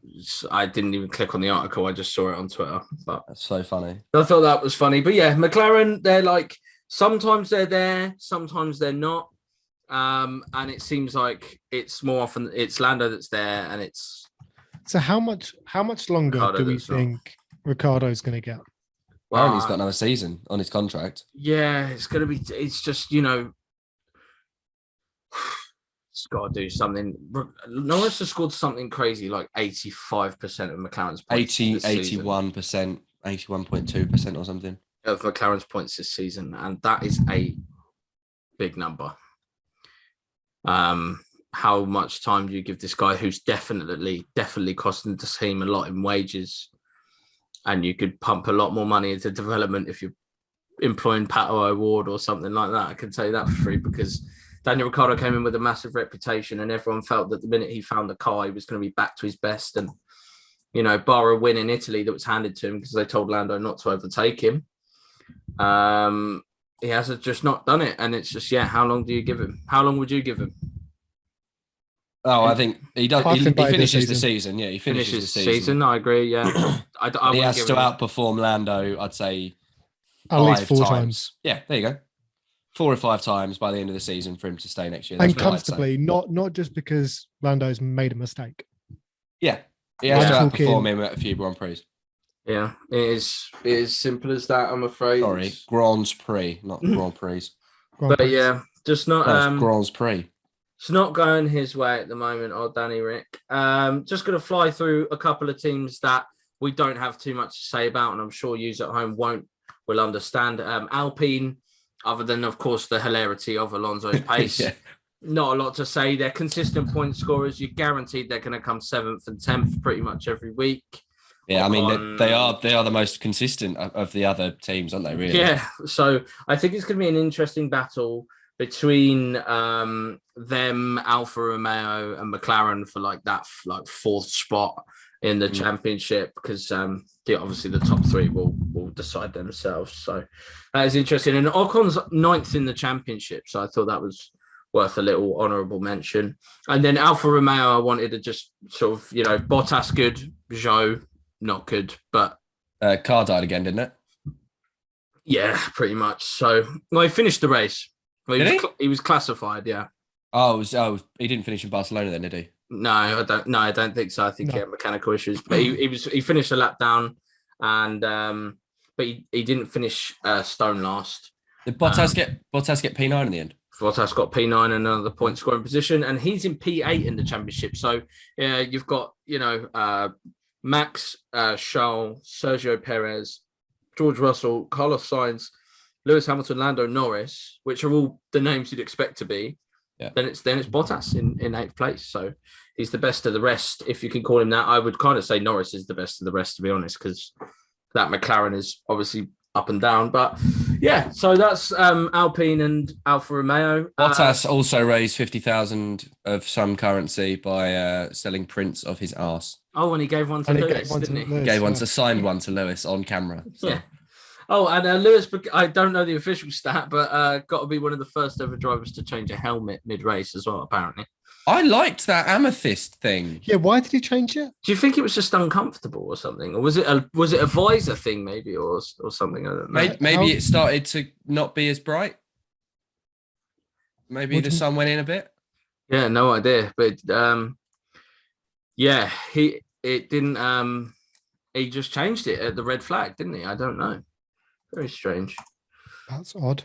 S1: I didn't even click on the article. I just saw it on Twitter. But
S2: that's so funny.
S1: I thought that was funny. But yeah, McLaren, they're like, sometimes they're there, sometimes they're not. And it seems like it's more often it's Lando that's there, and it's.
S3: So how much longer
S1: Ricciardo
S3: do we think Ricciardo's going to get?
S2: Well, he's got another season on his contract.
S1: Yeah, it's going to be. It's just it's got to do something. Norris has scored something crazy, like 85% of McLaren's points.
S2: 81%, 81.2% or something
S1: of McLaren's points this season, and that is a big number. How much time do you give this guy who's definitely costing the team a lot in wages, and you could pump a lot more money into development if you're employing Pato O'Ward or something like that? I can tell you that for free, because Daniel Ricciardo came in with a massive reputation, and everyone felt that the minute he found the car, he was going to be back to his best. And, bar a win in Italy that was handed to him because they told Lando not to overtake him. He has just not done it. And it's just, how long do you give him? How long would you give him?
S2: Oh, I think he does. He finishes the season. Yeah, he finishes the season.
S1: I agree. Yeah.
S2: He has to outperform Lando, I'd say,
S3: at least 4 times.
S2: Yeah, there you go. 4 or 5 times by the end of the season for him to stay next year.
S3: And comfortably, not just because Lando's made a mistake.
S2: Yeah, he has to outperform him at a few Grand Prix.
S1: Yeah, it is simple as that, I'm afraid.
S2: Sorry, Grand Prix, not Grand Prix.
S1: Yeah, just not...
S2: Grand Prix.
S1: It's not going his way at the moment, Danny Rick. Just going to fly through a couple of teams that we don't have too much to say about, and I'm sure you at home will understand. Alpine, other than, of course, the hilarity of Alonso's pace, not a lot to say. They're consistent point scorers. You're guaranteed they're going to come 7th and 10th pretty much every week.
S2: Yeah,
S1: Ocon,
S2: I mean they are the most consistent of the other teams, aren't they? Really?
S1: Yeah, so I think it's going to be an interesting battle between them, Alfa Romeo, and McLaren for that fourth spot in the championship, because obviously the top three will decide themselves. So that is interesting. And Ocon's ninth in the championship, so I thought that was worth a little honourable mention. And then Alfa Romeo, I wanted to just sort of, Bottas good, Zhou not good, but
S2: car died again, didn't it?
S1: Yeah, pretty much. So, he finished the race. Well, he was classified, yeah.
S2: He didn't finish in Barcelona then, did he?
S1: No, I don't think so. I think he had mechanical issues, but he finished a lap down, and but he didn't finish stone last.
S2: Did Bottas get P9 in the end?
S1: Bottas got P9 and another point scoring position, and he's in P8 in the championship. So you've got Max, Charles, Sergio Perez, George Russell, Carlos Sainz, Lewis Hamilton, Lando Norris, which are all the names you'd expect to be.
S2: Yeah.
S1: Then it's Bottas in eighth place. So he's the best of the rest, if you can call him that. I would kind of say Norris is the best of the rest, to be honest, because that McLaren is obviously up and down. But yeah, so that's Alpine and Alfa Romeo.
S2: Bottas also raised 50,000 of some currency by selling prints of his arse.
S1: Oh, and he gave one to Lewis, didn't he?
S2: Gave one to signed one to Lewis on camera. So.
S1: Yeah. Oh, and Lewis, I don't know the official stat, but got to be one of the first ever drivers to change a helmet mid-race as well, apparently.
S2: I liked that amethyst thing.
S3: Yeah, why did he change it?
S1: Do you think it was just uncomfortable or something, or was it a visor thing maybe, or something? I don't know.
S2: Maybe it started to not be as bright. Maybe the sun went in a bit.
S1: Yeah, no idea, but yeah, he just changed it at the red flag, didn't he? I don't know. Very strange.
S3: That's odd.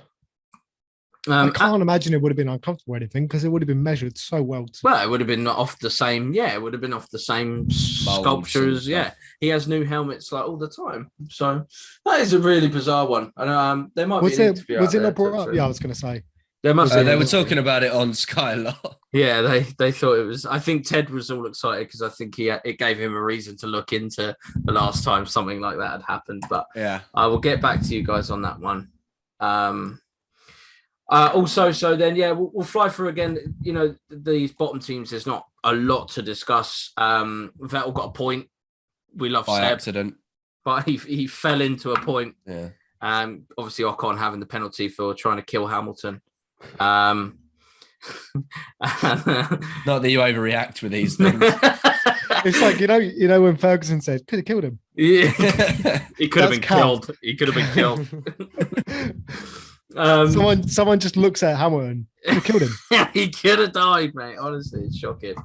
S3: I can't imagine it would have been uncomfortable or anything, because it would have been measured so well.
S1: Well, it would have been off the same. Yeah, it would have been off the same sculptures. Yeah, he has new helmets all the time. So that is a really bizarre one. And there might be an interview.
S3: Was it not brought up? Yeah, I was going to say.
S1: There must.
S2: They were talking about it on Sky a lot.
S1: Yeah, they thought it was. I think Ted was all excited because I think it gave him a reason to look into the last time something like that had happened. But
S2: yeah,
S1: I will get back to you guys on that one. Also, so then, yeah, we'll fly through again. These bottom teams, there's not a lot to discuss. Vettel got a point. We love
S2: by
S1: Seb,
S2: accident,
S1: but he fell into a point.
S2: Yeah.
S1: Obviously, Ocon having the penalty for trying to kill Hamilton. Not
S2: that you overreact with these things.
S3: It's like when Ferguson said could have killed him.
S1: Yeah, he could have been killed. He could have been killed.
S3: Someone just looks at Hamilton. He killed him.
S1: He could have died, mate. Honestly, it's shocking.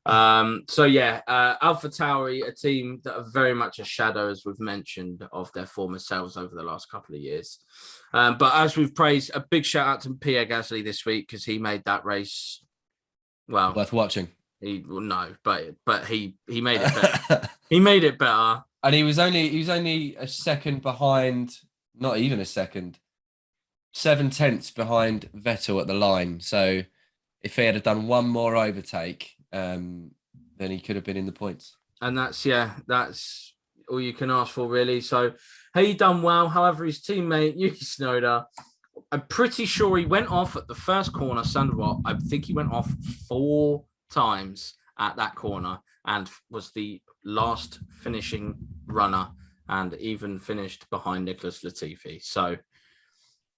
S1: So yeah, AlphaTauri, a team that are very much a shadow, as we've mentioned, of their former selves over the last couple of years. But as we've praised, a big shout out to Pierre Gasly this week, because he made that race
S2: worth watching.
S1: But he made it better. He made it better,
S2: and he was only a second behind. Not even a second. 0.7 behind Vettel at the line. So if he had done one more overtake, then he could have been in the points. And
S1: that's all you can ask for, really. So he done well. However, his teammate Yuki Tsunoda, I'm pretty sure he went off at the first corner. Sandra, I think he went off 4 times at that corner and was the last finishing runner, and even finished behind Nicholas Latifi. So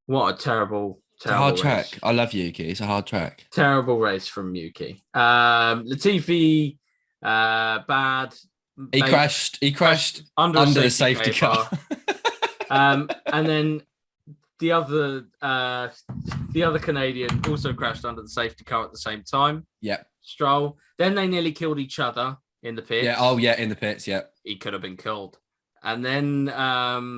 S1: what a terrible
S2: hard
S1: race.
S2: Track. I love Yuki. It's a hard track.
S1: Terrible race from Yuki. Latifi, bad.
S2: He crashed under the safety car.
S1: And then the other Canadian also crashed under the safety car at the same time.
S2: Yep.
S1: Stroll. Then they nearly killed each other in the pits.
S2: Yeah. Oh, yeah. In the pits. Yeah.
S1: He could have been killed. And then
S2: I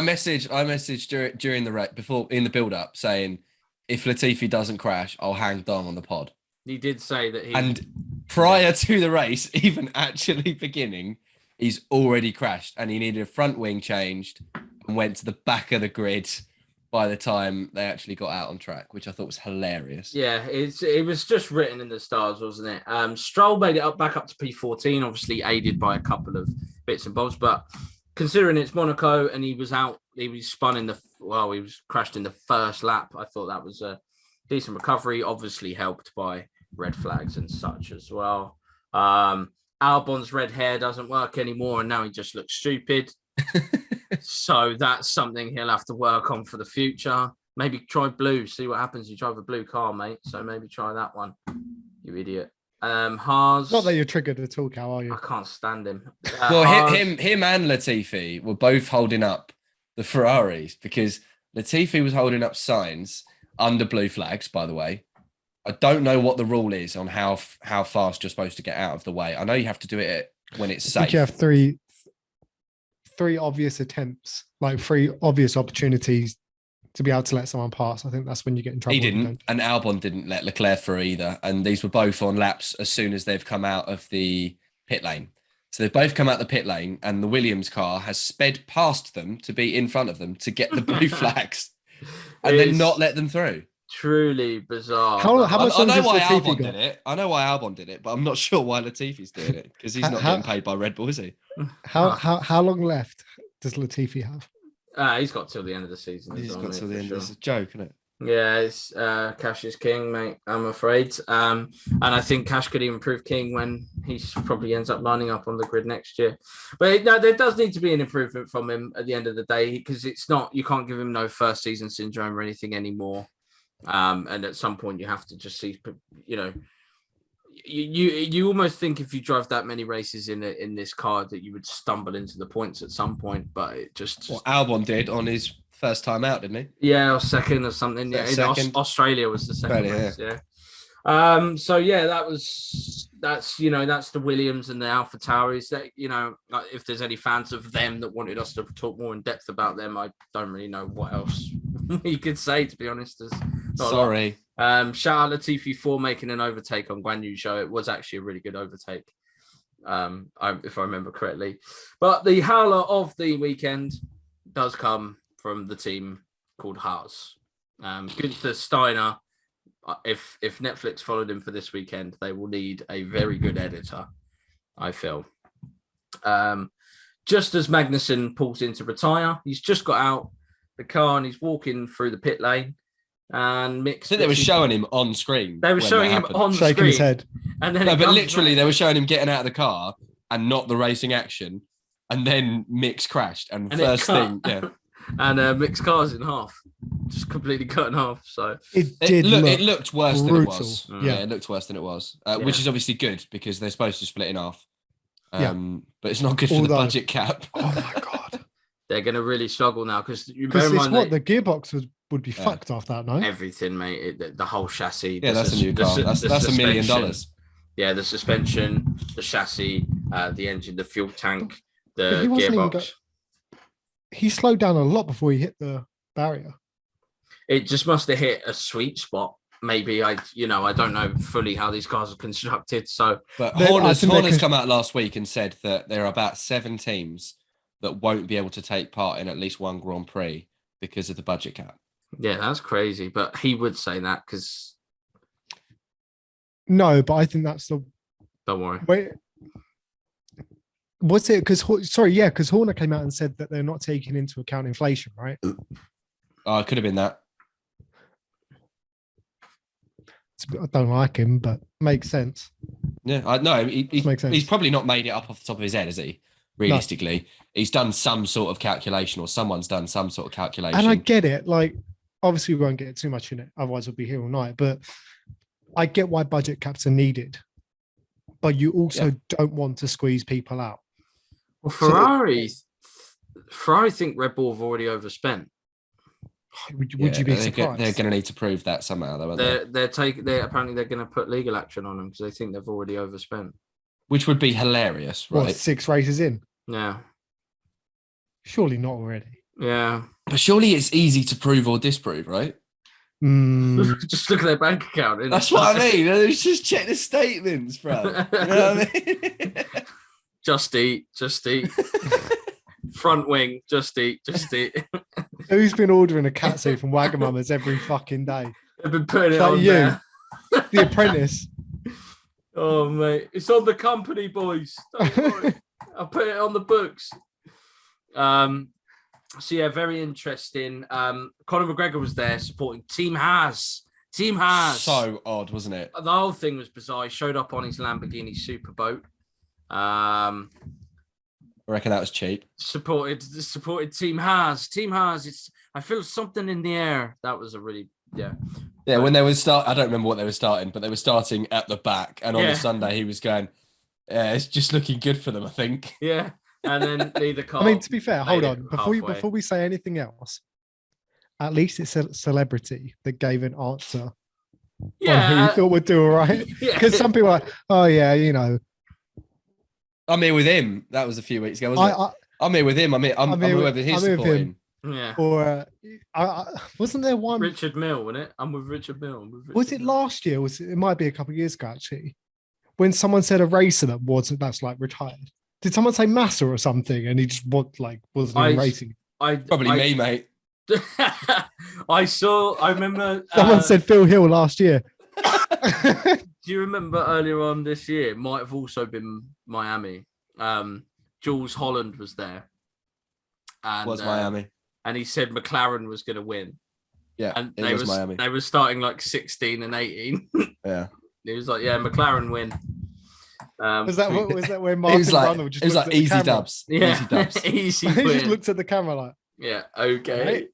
S2: messaged during the race, before in the build-up, saying if Latifi doesn't crash, I'll hang Dom on the pod.
S1: He did say that
S2: and prior to the race, even actually beginning, he's already crashed, and he needed a front wing changed and went to the back of the grid by the time they actually got out on track, which I thought was hilarious.
S1: Yeah, it was just written in the stars, wasn't it? Stroll made it back up to P14, obviously aided by a couple of bits and bobs. But considering it's Monaco and he was crashed in the first lap, I thought that was a decent recovery, obviously helped by red flags and such as well. Albon's red hair doesn't work anymore, and now he just looks stupid. So that's something he'll have to work on for the future. Maybe try blue, see what happens. You drive a blue car, mate. So maybe try that one, you idiot. Haas.
S3: Not that you're triggered at all, Cal, are you?
S1: I can't stand him.
S2: Well, him and Latifi were both holding up the Ferraris because Latifi was holding up signs under blue flags, by the way. I don't know what the rule is on how fast you're supposed to get out of the way. I know you have to do it when it's safe.
S3: I think you have three obvious attempts, like 3 obvious opportunities to be able to let someone pass. I think that's when you get in trouble.
S2: He didn't, and Albon didn't let Leclerc through either. And these were both on laps as soon as they've come out of the pit lane. So they've both come out the pit lane, and the Williams car has sped past them to be in front of them to get the blue flags, and then not let them through.
S1: Truly bizarre.
S3: How much
S2: I know why
S3: Latifi
S2: Albon
S3: got?
S2: did it. I know why Albon did it, but I'm not sure why Latifi's doing it because he's not getting paid by Red Bull, is he?
S3: How long left does Latifi have?
S1: He's got till the end of the season.
S2: He's got till the end. It's a joke, isn't it?
S1: Yeah, it's Cash is king, mate. I'm afraid. And I think Cash could even prove king when he probably ends up lining up on the grid next year. But no, there does need to be an improvement from him at the end of the day because it's not. You can't give him no first season syndrome or anything anymore. And at some point you have to just see, you know, you almost think if you drive that many races in this car that you would stumble into the points at some point, but it just
S2: Albon did on his first time out, didn't he?
S1: Yeah, or second or something. Yeah, Australia was the second race. Yeah. So yeah, that's the Williams and the Alpha Tauris. That, you know, if there's any fans of them that wanted us to talk more in depth about them, I don't really know what else you could say, to be honest.
S2: Sorry.
S1: Shout out Latifi for making an overtake on Guan Yu Zhou. It was actually a really good overtake, if I remember correctly. But the howler of the weekend does come from the team called Haas. Günther Steiner. If Netflix followed him for this weekend, they will need a very good editor, I feel. Just as Magnussen pulls in to retire, he's just got out the car and he's walking through the pit lane. And
S2: I think they were showing him on screen.
S1: They were showing him on
S3: shaking
S1: screen.
S3: His head.
S1: And then
S2: no, but literally they were showing him getting out of the car and not the racing action. And then Mick's crashed. And first thing, yeah.
S1: And Mick's car's in half, just completely cut in half. So
S2: it looked worse
S3: brutal.
S2: than it was. Yeah, it looked worse than it was, which is obviously good because they're supposed to split in half. But it's not good for the budget cap.
S3: Oh my god,
S1: they're going to really struggle now because
S3: the gearbox would be fucked off that, no?
S1: Everything, mate. The whole chassis.
S2: Yeah, that's a new car. That's $1 million.
S1: Yeah, the suspension, the chassis, the engine, the fuel tank, the gearbox.
S3: He slowed down a lot before he hit the barrier.
S1: It just must have hit a sweet spot. Maybe I don't know fully how these cars are constructed. So,
S2: but Horner's come out last week and said that there are about 7 teams that won't be able to take part in at least one Grand Prix because of the budget cap.
S1: Yeah, that's crazy. But he would say that because.
S3: No, but I think that's the.
S1: Don't worry.
S3: Wait. Was it because Horner came out and said that they're not taking into account inflation, right?
S2: Oh, it could have been that.
S3: I don't like him, but makes sense.
S2: Yeah, I know. He's probably not made it up off the top of his head, has he? Realistically, no. He's done some sort of calculation, or someone's done some sort of calculation.
S3: And I get it. Like, obviously, we won't get too much in it, otherwise we'll be here all night. But I get why budget caps are needed, but you also don't want to squeeze people out.
S1: Well, Ferrari think Red Bull have already overspent.
S3: Would you be surprised?
S2: They're going to need to prove that somehow, though, aren't they?
S1: Apparently they're going to put legal action on them because they think they've already overspent.
S2: Which would be hilarious, right?
S3: What, 6 races in?
S1: Yeah.
S3: Surely not already.
S1: Yeah.
S2: But surely it's easy to prove or disprove, right?
S1: Just look at their bank account.
S2: That's what I mean. Just check the statements, bro. You know what I mean?
S1: Just eat. Front wing, just eat.
S3: Who's been ordering a catsuit from Wagamama's every fucking day?
S1: They've been putting it on there.
S3: The Apprentice.
S1: Oh, mate. It's on the company, boys. Don't worry. I'll put it on the books. So yeah, very interesting. Conor McGregor was there supporting Team Haas. Team Haas.
S2: So odd, wasn't it?
S1: The whole thing was bizarre. He showed up on his Lamborghini Superboat. I
S2: reckon that was cheap.
S1: Supported Team Haas. Team Haas. I feel something in the air. That was a really
S2: Yeah, when they were I don't remember what they were starting, but they were starting at the back. And on the Sunday, he was going, it's just looking good for them, I think.
S1: Yeah. And then neither car.
S3: I mean, to be fair, hold on. Before we say anything else, at least it's a celebrity that gave an answer.
S1: Yeah.
S3: Who you thought would do all right. Because some people are like, oh, yeah, you know.
S2: I'm here with him. That was a few weeks ago, wasn't it? I'm here with him. I'm whoever he's supporting.
S1: Yeah.
S3: Or wasn't there one?
S1: Richard Mill, wasn't it? I'm with Richard Mill.
S3: Was it last year? It might be a couple of years ago, actually. When someone said a racer that's like retired. Did someone say Massa or something? And he just wasn't in racing.
S2: Probably me, mate.
S1: I remember
S3: someone said Phil Hill last year.
S1: Do you remember earlier on this year? It might have also been Miami. Jules Holland was there. And,
S2: was Miami.
S1: And he said McLaren was going to win.
S2: Yeah,
S1: and
S2: it was Miami.
S1: They were starting like 16 and 18.
S2: Yeah.
S1: He was like, yeah, McLaren win.
S3: Was that where Martin Brundle just
S2: looked at the
S3: easy
S2: dubs?
S1: Yeah,
S2: easy dubs.
S1: Easy
S3: he
S1: win.
S3: just looked at the camera like,
S1: yeah, okay.
S3: Right.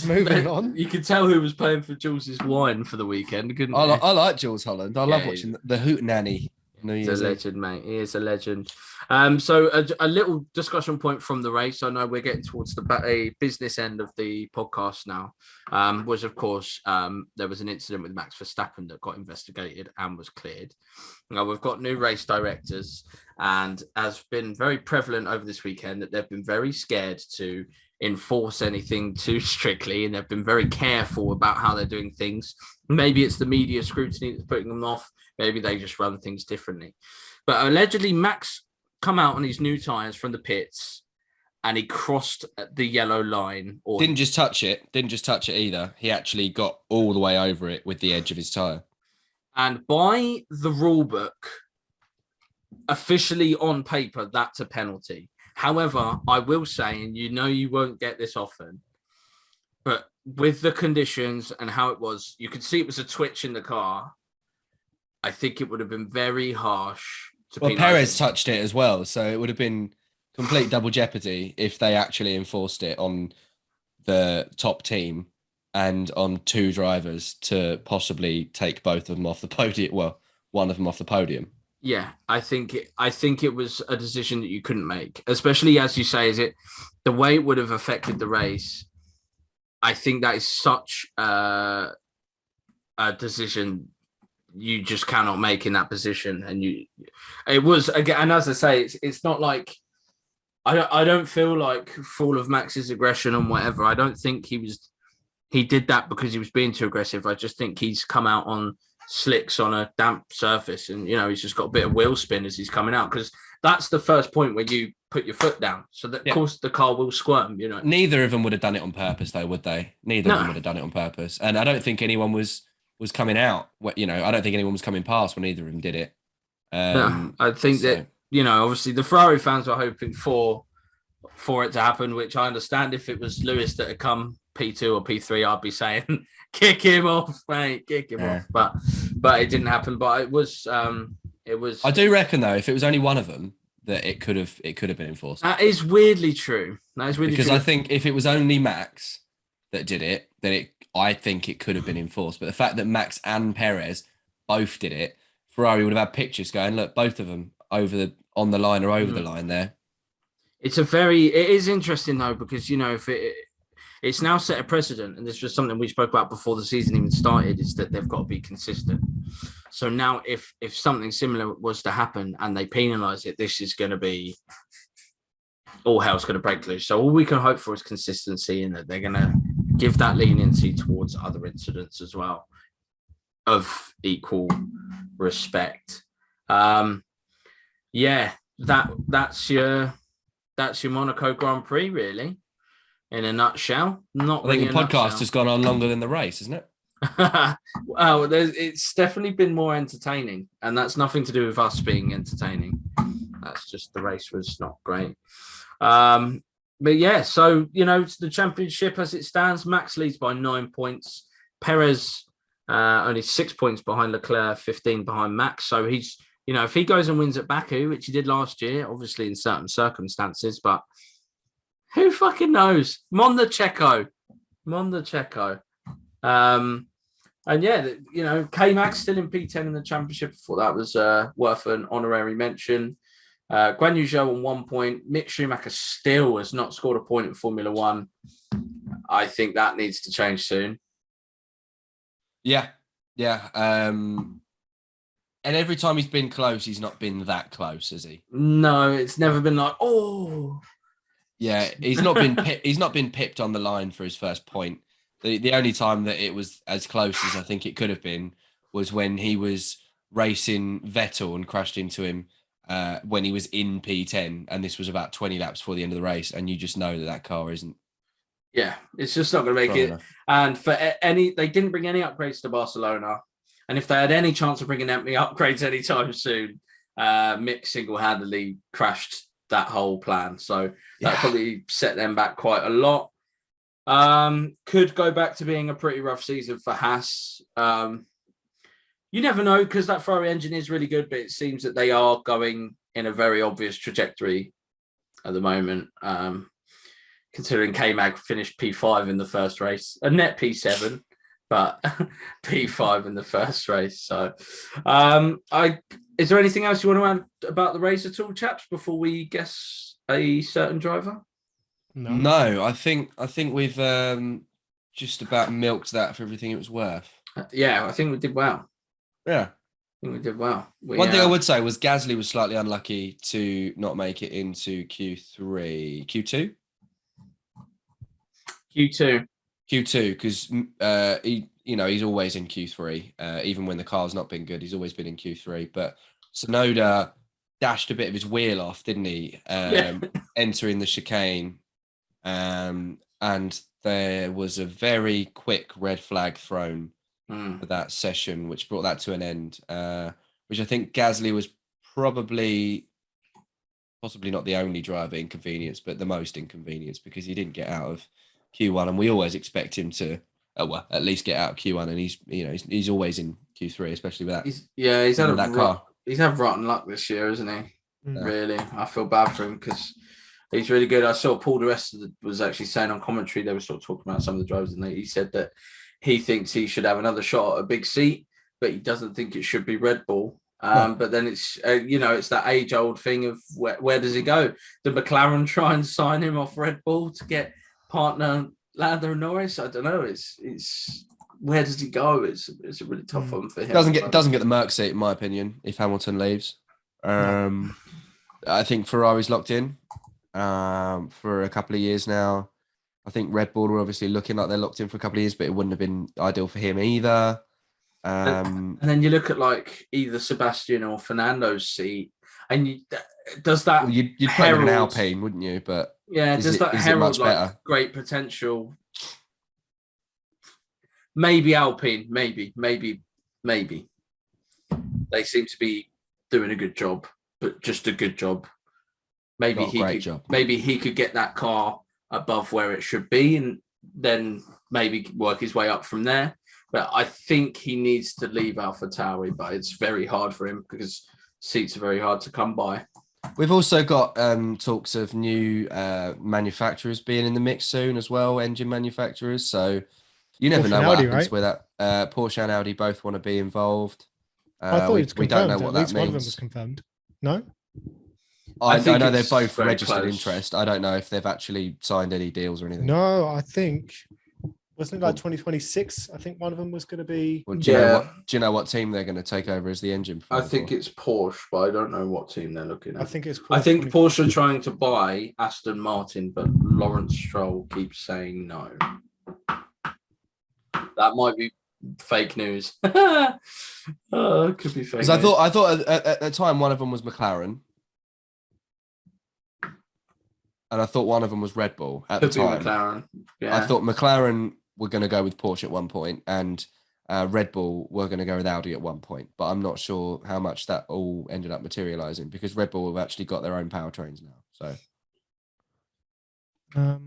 S3: Moving on.
S1: You could tell who was paying for Jules's wine for the weekend, couldn't you?
S2: I like Jules Holland. I love watching the Hootenanny.
S1: He's a legend, mate. He is a legend. So a little discussion point from the race. I know we're getting towards the business end of the podcast now. Was of course there was an incident with Max Verstappen that got investigated and was cleared. Now we've got new race directors, and has been very prevalent over this weekend that they've been very scared to enforce anything too strictly, and they've been very careful about how they're doing things. Maybe it's the media scrutiny that's putting them off. Maybe they just run things differently. But allegedly, Max come out on his new tyres from the pits and he crossed the yellow line.
S2: Didn't just touch it either. He actually got all the way over it with the edge of his tyre.
S1: And by the rule book, officially on paper, that's a penalty. However, I will say, and you won't get this often, but with the conditions and how it was, you could see it was a twitch in the car. I think it would have been very harsh to penalise.
S2: Perez touched it as well, so it would have been complete double jeopardy if they actually enforced it on the top team and on two drivers to possibly take both of them off the podium. Well, one of them off the podium.
S1: Yeah, I think it was a decision that you couldn't make, especially as you say, the way it would have affected the race. I think that is such a decision you just cannot make in that position. And it was again, and as I say, it's not like I don't feel like for all of Max's aggression and whatever. I don't think he did that because he was being too aggressive. I just think he's come out on slicks on a damp surface, and he's just got a bit of wheel spin as he's coming out, because that's the first point where you put your foot down, so that of course the car will squirm.
S2: Neither of them would have done it on purpose, though, would they? Neither of them would have done it on purpose, and I don't think anyone was coming out. I don't think anyone was coming past when either of them did it.
S1: No, I think that obviously the Ferrari fans were hoping for it to happen, which I understand. If it was Lewis that had come P2 or P3, I'd be saying kick him off, mate, kick him off. But it didn't happen. But it was. I
S2: do reckon though, if it was only one of them, that it could have been enforced.
S1: That is weirdly true.
S2: Because I think if it was only Max that did it, then I think it could have been enforced. But the fact that Max and Perez both did it, Ferrari would have had pictures going, look, both of them on the line or over the line there.
S1: It is interesting though, because if it's now set a precedent, and this was something we spoke about before the season even started, is that they've got to be consistent. So now if something similar was to happen and they penalise it, this is going to be all hell's going to break loose. So all we can hope for is consistency, and that they're going to give that leniency towards other incidents as well of equal respect. That's your Monaco Grand Prix, really, in a nutshell.
S2: I think the podcast has gone on longer than the race, isn't it?
S1: Well, it's definitely been more entertaining, and that's nothing to do with us being entertaining. That's just the race was not great. But yeah, so it's the championship as it stands. Max leads by 9 points. Perez only 6 points behind Leclerc, 15 behind Max. So he's, if he goes and wins at Baku, which he did last year, obviously in certain circumstances, but who fucking knows? Monte Carlo. And yeah, K-Max still in P10 in the championship. I thought that was worth an honorary mention. Guan Yu Zhou on 1 point. Mick Schumacher still has not scored a point in Formula One. I think that needs to change soon.
S2: Yeah. And every time he's been close, he's not been that close, has he?
S1: No, it's never been like, oh.
S2: Yeah, he's not been pipped on the line for his first point. The only time that it was as close as I think it could have been was when he was racing Vettel and crashed into him when he was in P10, and this was about 20 laps before the end of the race, and you just know that car isn't.
S1: Yeah, it's just not going to make it. Enough. And they didn't bring any upgrades to Barcelona, and if they had any chance of bringing any upgrades anytime soon, Mick single-handedly crashed that whole plan. So that probably set them back quite a lot. Could go back to being a pretty rough season for Haas. You never know, because that Ferrari engine is really good, but it seems that they are going in a very obvious trajectory at the moment. Considering K-Mag finished P5 in the first race, a net P7, but P5 in the first race. So, is there anything else you want to add about the race at all, chaps, before we guess a certain driver?
S2: No, I think we've just about milked that for everything it was worth.
S1: Yeah, I think we did well.
S2: Yeah.
S1: I think we did well.
S2: One thing I would say was Gasly was slightly unlucky to not make it into Q2, because he's always in Q3. Even when the car's not been good, he's always been in Q3. But Tsunoda dashed a bit of his wheel off, didn't he? Entering the chicane. And there was a very quick red flag thrown for that session, which brought that to an end, which I think Gasly was possibly not the only driver inconvenience, but the most inconvenience, because he didn't get out of Q1, and we always expect him to at least get out of Q1, and he's always in Q3, especially with that.
S1: He's had that car. He's had rotten luck this year, isn't he? Yeah. Really, I feel bad for him because he's really good. I saw Paul DeResta was actually saying on commentary, they were sort of talking about some of the drivers, and he said that he thinks he should have another shot at a big seat, but he doesn't think it should be Red Bull. But then it's, it's that age-old thing of where does he go? Did McLaren try and sign him off Red Bull to get partner Lando Norris? I don't know. It's where does he go? It's a really tough one for him.
S2: Doesn't get the Merc seat, in my opinion, if Hamilton leaves. I think Ferrari's locked in for a couple of years now. I think Red Bull are obviously looking like they're locked in for a couple of years, but it wouldn't have been ideal for him either.
S1: And then you look at like either Sebastian or Fernando's seat, and does that?
S2: Well, you'd put him in an Alpine, wouldn't you? But
S1: does that herald like great potential? Maybe Alpine, maybe. They seem to be doing a good job, but just a good job. Maybe he could get that car above where it should be, and then maybe work his way up from there. But I think he needs to leave AlphaTauri, but it's very hard for him because seats are very hard to come by.
S2: We've also got talks of new manufacturers being in the mix soon as well, engine manufacturers. So you never know what happens with that. Porsche and Audi both want to be involved.
S3: I thought it's confirmed.
S2: We don't know what that means.
S3: One of them was confirmed. No?
S2: I know they've both registered interest. I don't know if they've actually signed any deals or anything.
S3: No, I think... Wasn't it like 2026? I think one of them was going to be...
S2: Well, do you know what team they're going to take over as the engine?
S1: I think it's Porsche, but I don't know what team they're looking at.
S3: I think it's Porsche.
S1: I think Porsche are trying to buy Aston Martin, but Lawrence Stroll keeps saying no. That might be fake news. It could be fake news.
S2: I thought at the time one of them was McLaren. And I thought one of them was Red Bull at the time.
S1: McLaren. Yeah.
S2: I thought McLaren were going to go with Porsche at one point, and Red Bull were going to go with Audi at one point, but I'm not sure how much that all ended up materializing because Red Bull have actually got their own powertrains now. So,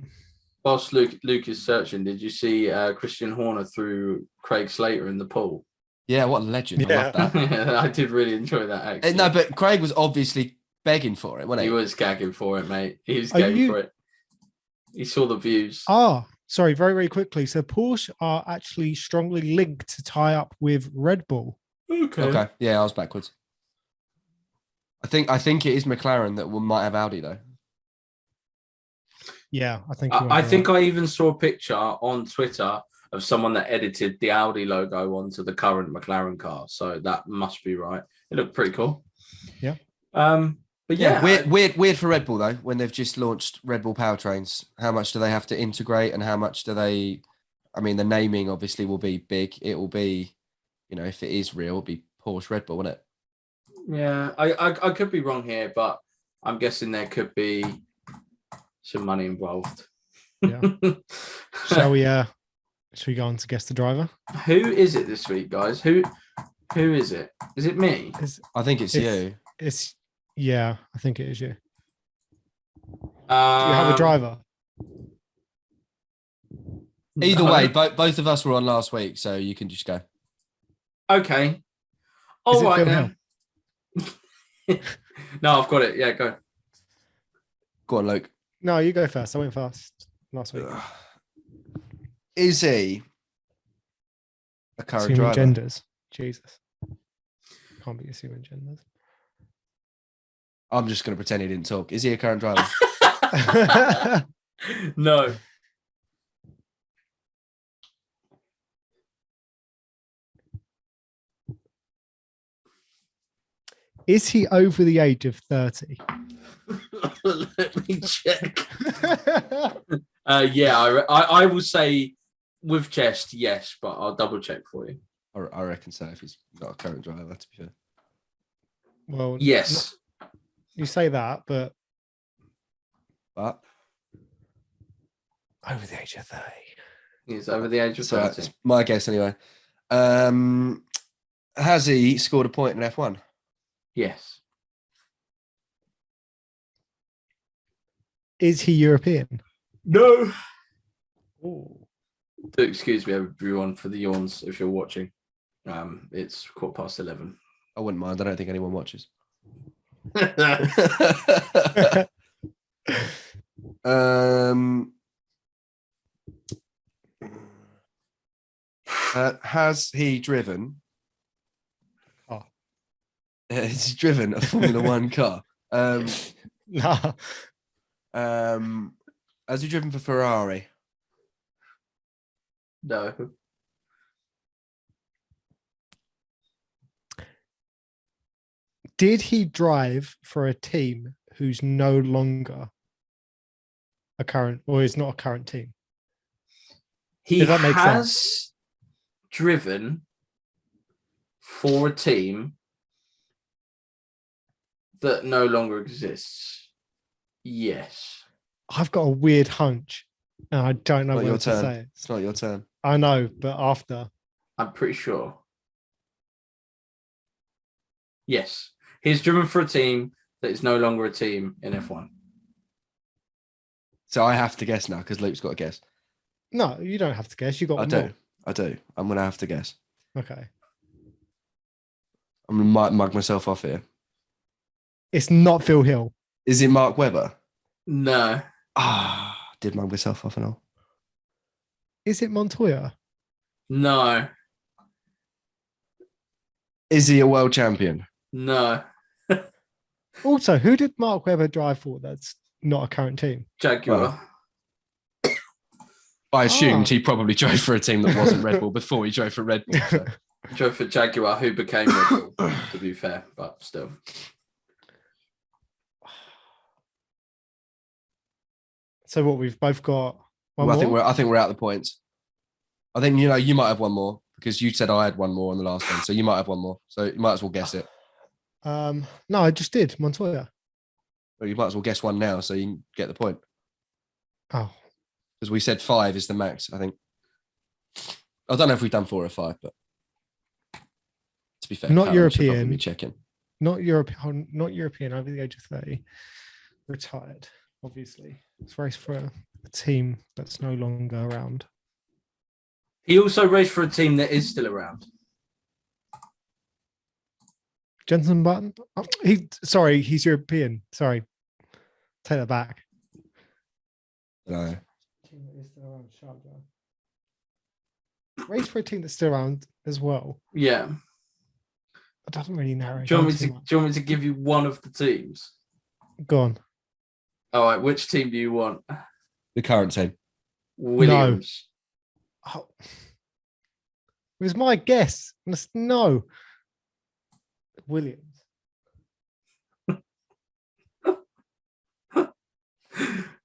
S1: whilst Luke is searching, did you see Christian Horner threw Craig Slater in the pool?
S2: Yeah, what a legend! Yeah. I love that.
S1: I did really enjoy that. Actually,
S2: no, but Craig was obviously begging for it, wasn't he?
S1: He was gagging for it, mate. He was gagging for it. He saw the views.
S3: Sorry, very, very quickly. So Porsche are actually strongly linked to tie up with Red Bull.
S2: Okay. Yeah, I was backwards. I think it is McLaren that might have Audi though.
S3: Yeah, I think.
S1: I think I even saw a picture on Twitter of someone that edited the Audi logo onto the current McLaren car. So that must be right. It looked pretty cool.
S3: Yeah.
S1: But yeah,
S2: weird for Red Bull though. When they've just launched Red Bull powertrains, how much do they have to integrate, and how much do they? I mean, the naming obviously will be big. It will be, if it is real, it'll be Porsche Red Bull, won't it?
S1: Yeah, I could be wrong here, but I'm guessing there could be some money involved.
S3: Yeah. Shall we go on to guess the driver?
S1: Who is it this week, guys? Who is it? Is it me?
S2: I think it's you.
S3: Yeah, I think it is you. Do you have a driver?
S2: Either way, both of us were on last week, so you can just go.
S1: Okay. All right then. No, I've got it. Yeah, go.
S2: Go on, Luke.
S3: No, you go first. I went fast last week.
S2: Is he a current driver?
S3: Genders. Jesus. Can't be assuming genders.
S2: I'm just going to pretend he didn't talk. Is he a current driver?
S1: No.
S3: Is he over the age of 30?
S1: Let me check. Yeah, I will say with chest, yes, but I'll double check for you.
S2: I reckon so if he's not a current driver, to be fair.
S3: Well,
S1: yes.
S3: You say that, but
S2: over
S3: the age of 30.
S1: He's over the age of 30.
S2: That's my guess anyway. Has he scored a point in F1?
S1: Yes.
S3: Is he European?
S1: No.
S3: Ooh.
S1: Excuse me, everyone, for the yawns if you're watching. It's 11:15.
S2: I wouldn't mind. I don't think anyone watches. Has he driven? Has he driven a Formula One car?
S3: No.
S2: Has he driven for Ferrari?
S1: No.
S3: Did he drive for a team who's no longer a current, or is not a current team?
S1: He has driven for a team that no longer exists. Yes.
S3: I've got a weird hunch, and I don't know what to say.
S2: It's not your turn.
S3: I know, but after.
S1: I'm pretty sure. Yes. He's driven for a team that is no longer a team in F1.
S2: So I have to guess now because Luke's got to guess.
S3: No, you don't have to guess. You got
S2: I do. I'm going to have to guess.
S3: Okay.
S2: I'm going to mug myself off here.
S3: It's not Phil Hill.
S2: Is it Mark Webber?
S1: No.
S2: Did mug myself off and all.
S3: Is it Montoya?
S1: No.
S2: Is he a world champion?
S1: No.
S3: Also, who did Mark Webber drive for that's not a current team?
S1: Jaguar.
S2: Well, I assumed he probably drove for a team that wasn't Red Bull before he drove for Red Bull. So.
S1: He drove for Jaguar, who became Red Bull, to be fair, but still.
S3: So what, we've both got one more?
S2: I think we're out the points. I think you might have one more because you said I had one more on the last one, so you might have one more. So you might as well guess it.
S3: No, I just did Montoya.
S2: Well, you might as well guess one now, so you can get the point.
S3: Oh,
S2: because we said 5 is the max. I think. I don't know if we've done 4 or 5, but be fair,
S3: not
S2: Callum should probably
S3: European.
S2: be checking.
S3: Not European. Not European. Over the age of 30. Retired. Obviously, it's race for a team that's no longer around.
S1: He also raced for a team that is still around.
S3: Jenson Button. Oh, he's European. Sorry, take that back.
S2: No.
S3: Team that is still around. Race for a team that's still around as well.
S1: Yeah.
S3: It doesn't really narrow.
S1: Do you want me to give you one of the teams?
S3: Go on.
S1: All right. Which team do you want?
S2: The current team.
S1: Williams.
S3: Oh. It was my guess. No. Williams.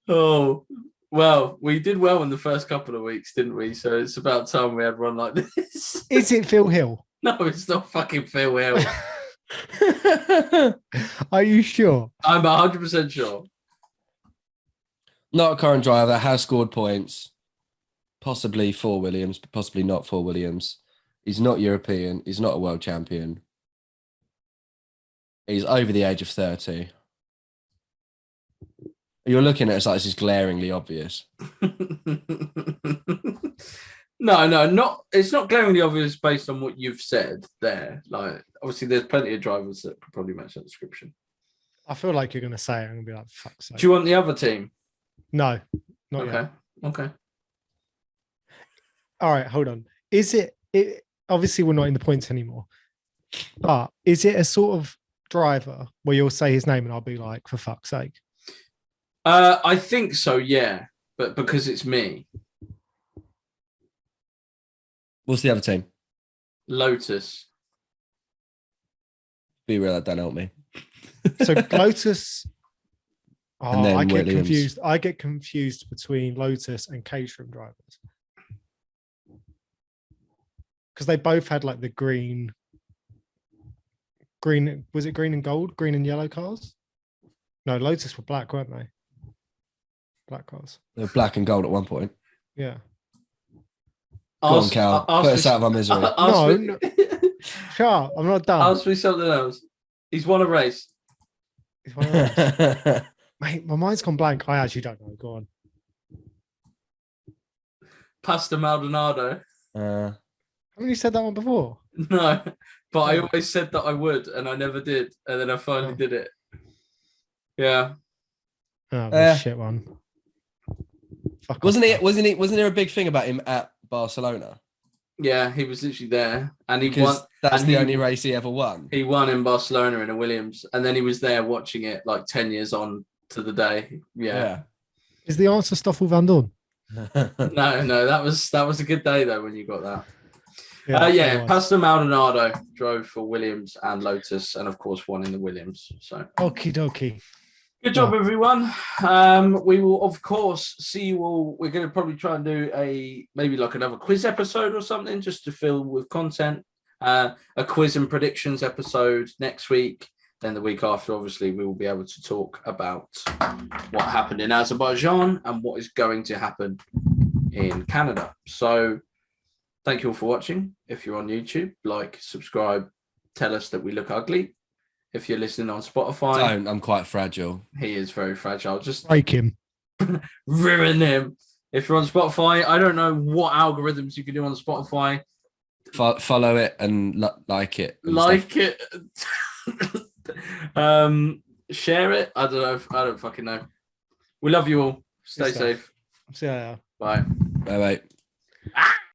S1: Oh, well, we did well in the first couple of weeks, didn't we? So it's about time we had one like this.
S3: Is it Phil Hill?
S1: No, it's not fucking Phil Hill.
S3: Are you sure?
S1: I'm 100% sure.
S2: Not a current driver, has scored points. Possibly for Williams, but possibly not for Williams. He's not European. He's not a world champion. He's over the age of 30. You're looking at us like this is glaringly obvious.
S1: No, it's not glaringly obvious based on what you've said there. Like, obviously, there's plenty of drivers that could probably match that description.
S3: I feel like you're going to say it. I'm going to be like, fuck's sake.
S1: Do you want the other team?
S3: No, not yet.
S1: Okay.
S3: All right, hold on. Is it obviously we're not in the points anymore, but is it a sort of driver where you'll say his name and I'll be like, for fuck's sake?
S1: I think so, yeah. But because it's me.
S2: What's the other team?
S1: Lotus.
S2: Be real, that don't help me.
S3: So Lotus.
S2: And then
S3: I get
S2: Williams.
S3: confused. I get confused between Lotus and Caterham drivers. Because they both had like the green, was it green and gold? Green and yellow cars? No, Lotus were black, weren't they? Black cars.
S2: They were black and gold at one point.
S3: Yeah.
S2: Go on, Cal. Put us out of our misery.
S3: No. Shut up. I'm not done.
S1: Ask me something else. He's won a race.
S3: Mate, my mind's gone blank. I actually don't know. Go on.
S1: Pasta Maldonado.
S3: Haven't you said that one before?
S1: No, but I always said that I would, and I never did, and then I finally did it. Yeah.
S3: Oh, shit one. Fuck
S2: Wasn't there a big thing about him at Barcelona?
S1: Yeah, he was literally there, and he won.
S2: That's the only race he ever won.
S1: He won in Barcelona in a Williams, and then he was there watching it like 10 years on to the day. Yeah.
S3: Is the answer Stoffel Van Dorn?
S1: No, that was a good day though when you got that.
S3: Yeah,
S1: Pastor Maldonado drove for Williams and Lotus, and of course won in the Williams. So
S3: okie dokie.
S1: Good job, everyone. We will, of course, see you all. We're going to probably try and do maybe like another quiz episode or something just to fill with content. A quiz and predictions episode next week. Then the week after, obviously, we will be able to talk about what happened in Azerbaijan and what is going to happen in Canada. So thank you all for watching. If you're on YouTube, like, subscribe, tell us that we look ugly. If you're listening on Spotify,
S2: don't. I'm quite fragile.
S1: He is very fragile. Just
S3: break him.
S1: Ruin him. If you're on Spotify, I don't know what algorithms you can do on Spotify.
S2: Follow it and like it.
S1: It. Share it. I don't know. I don't fucking know. We love you all. Stay safe.
S3: See ya.
S1: Bye.
S2: Bye.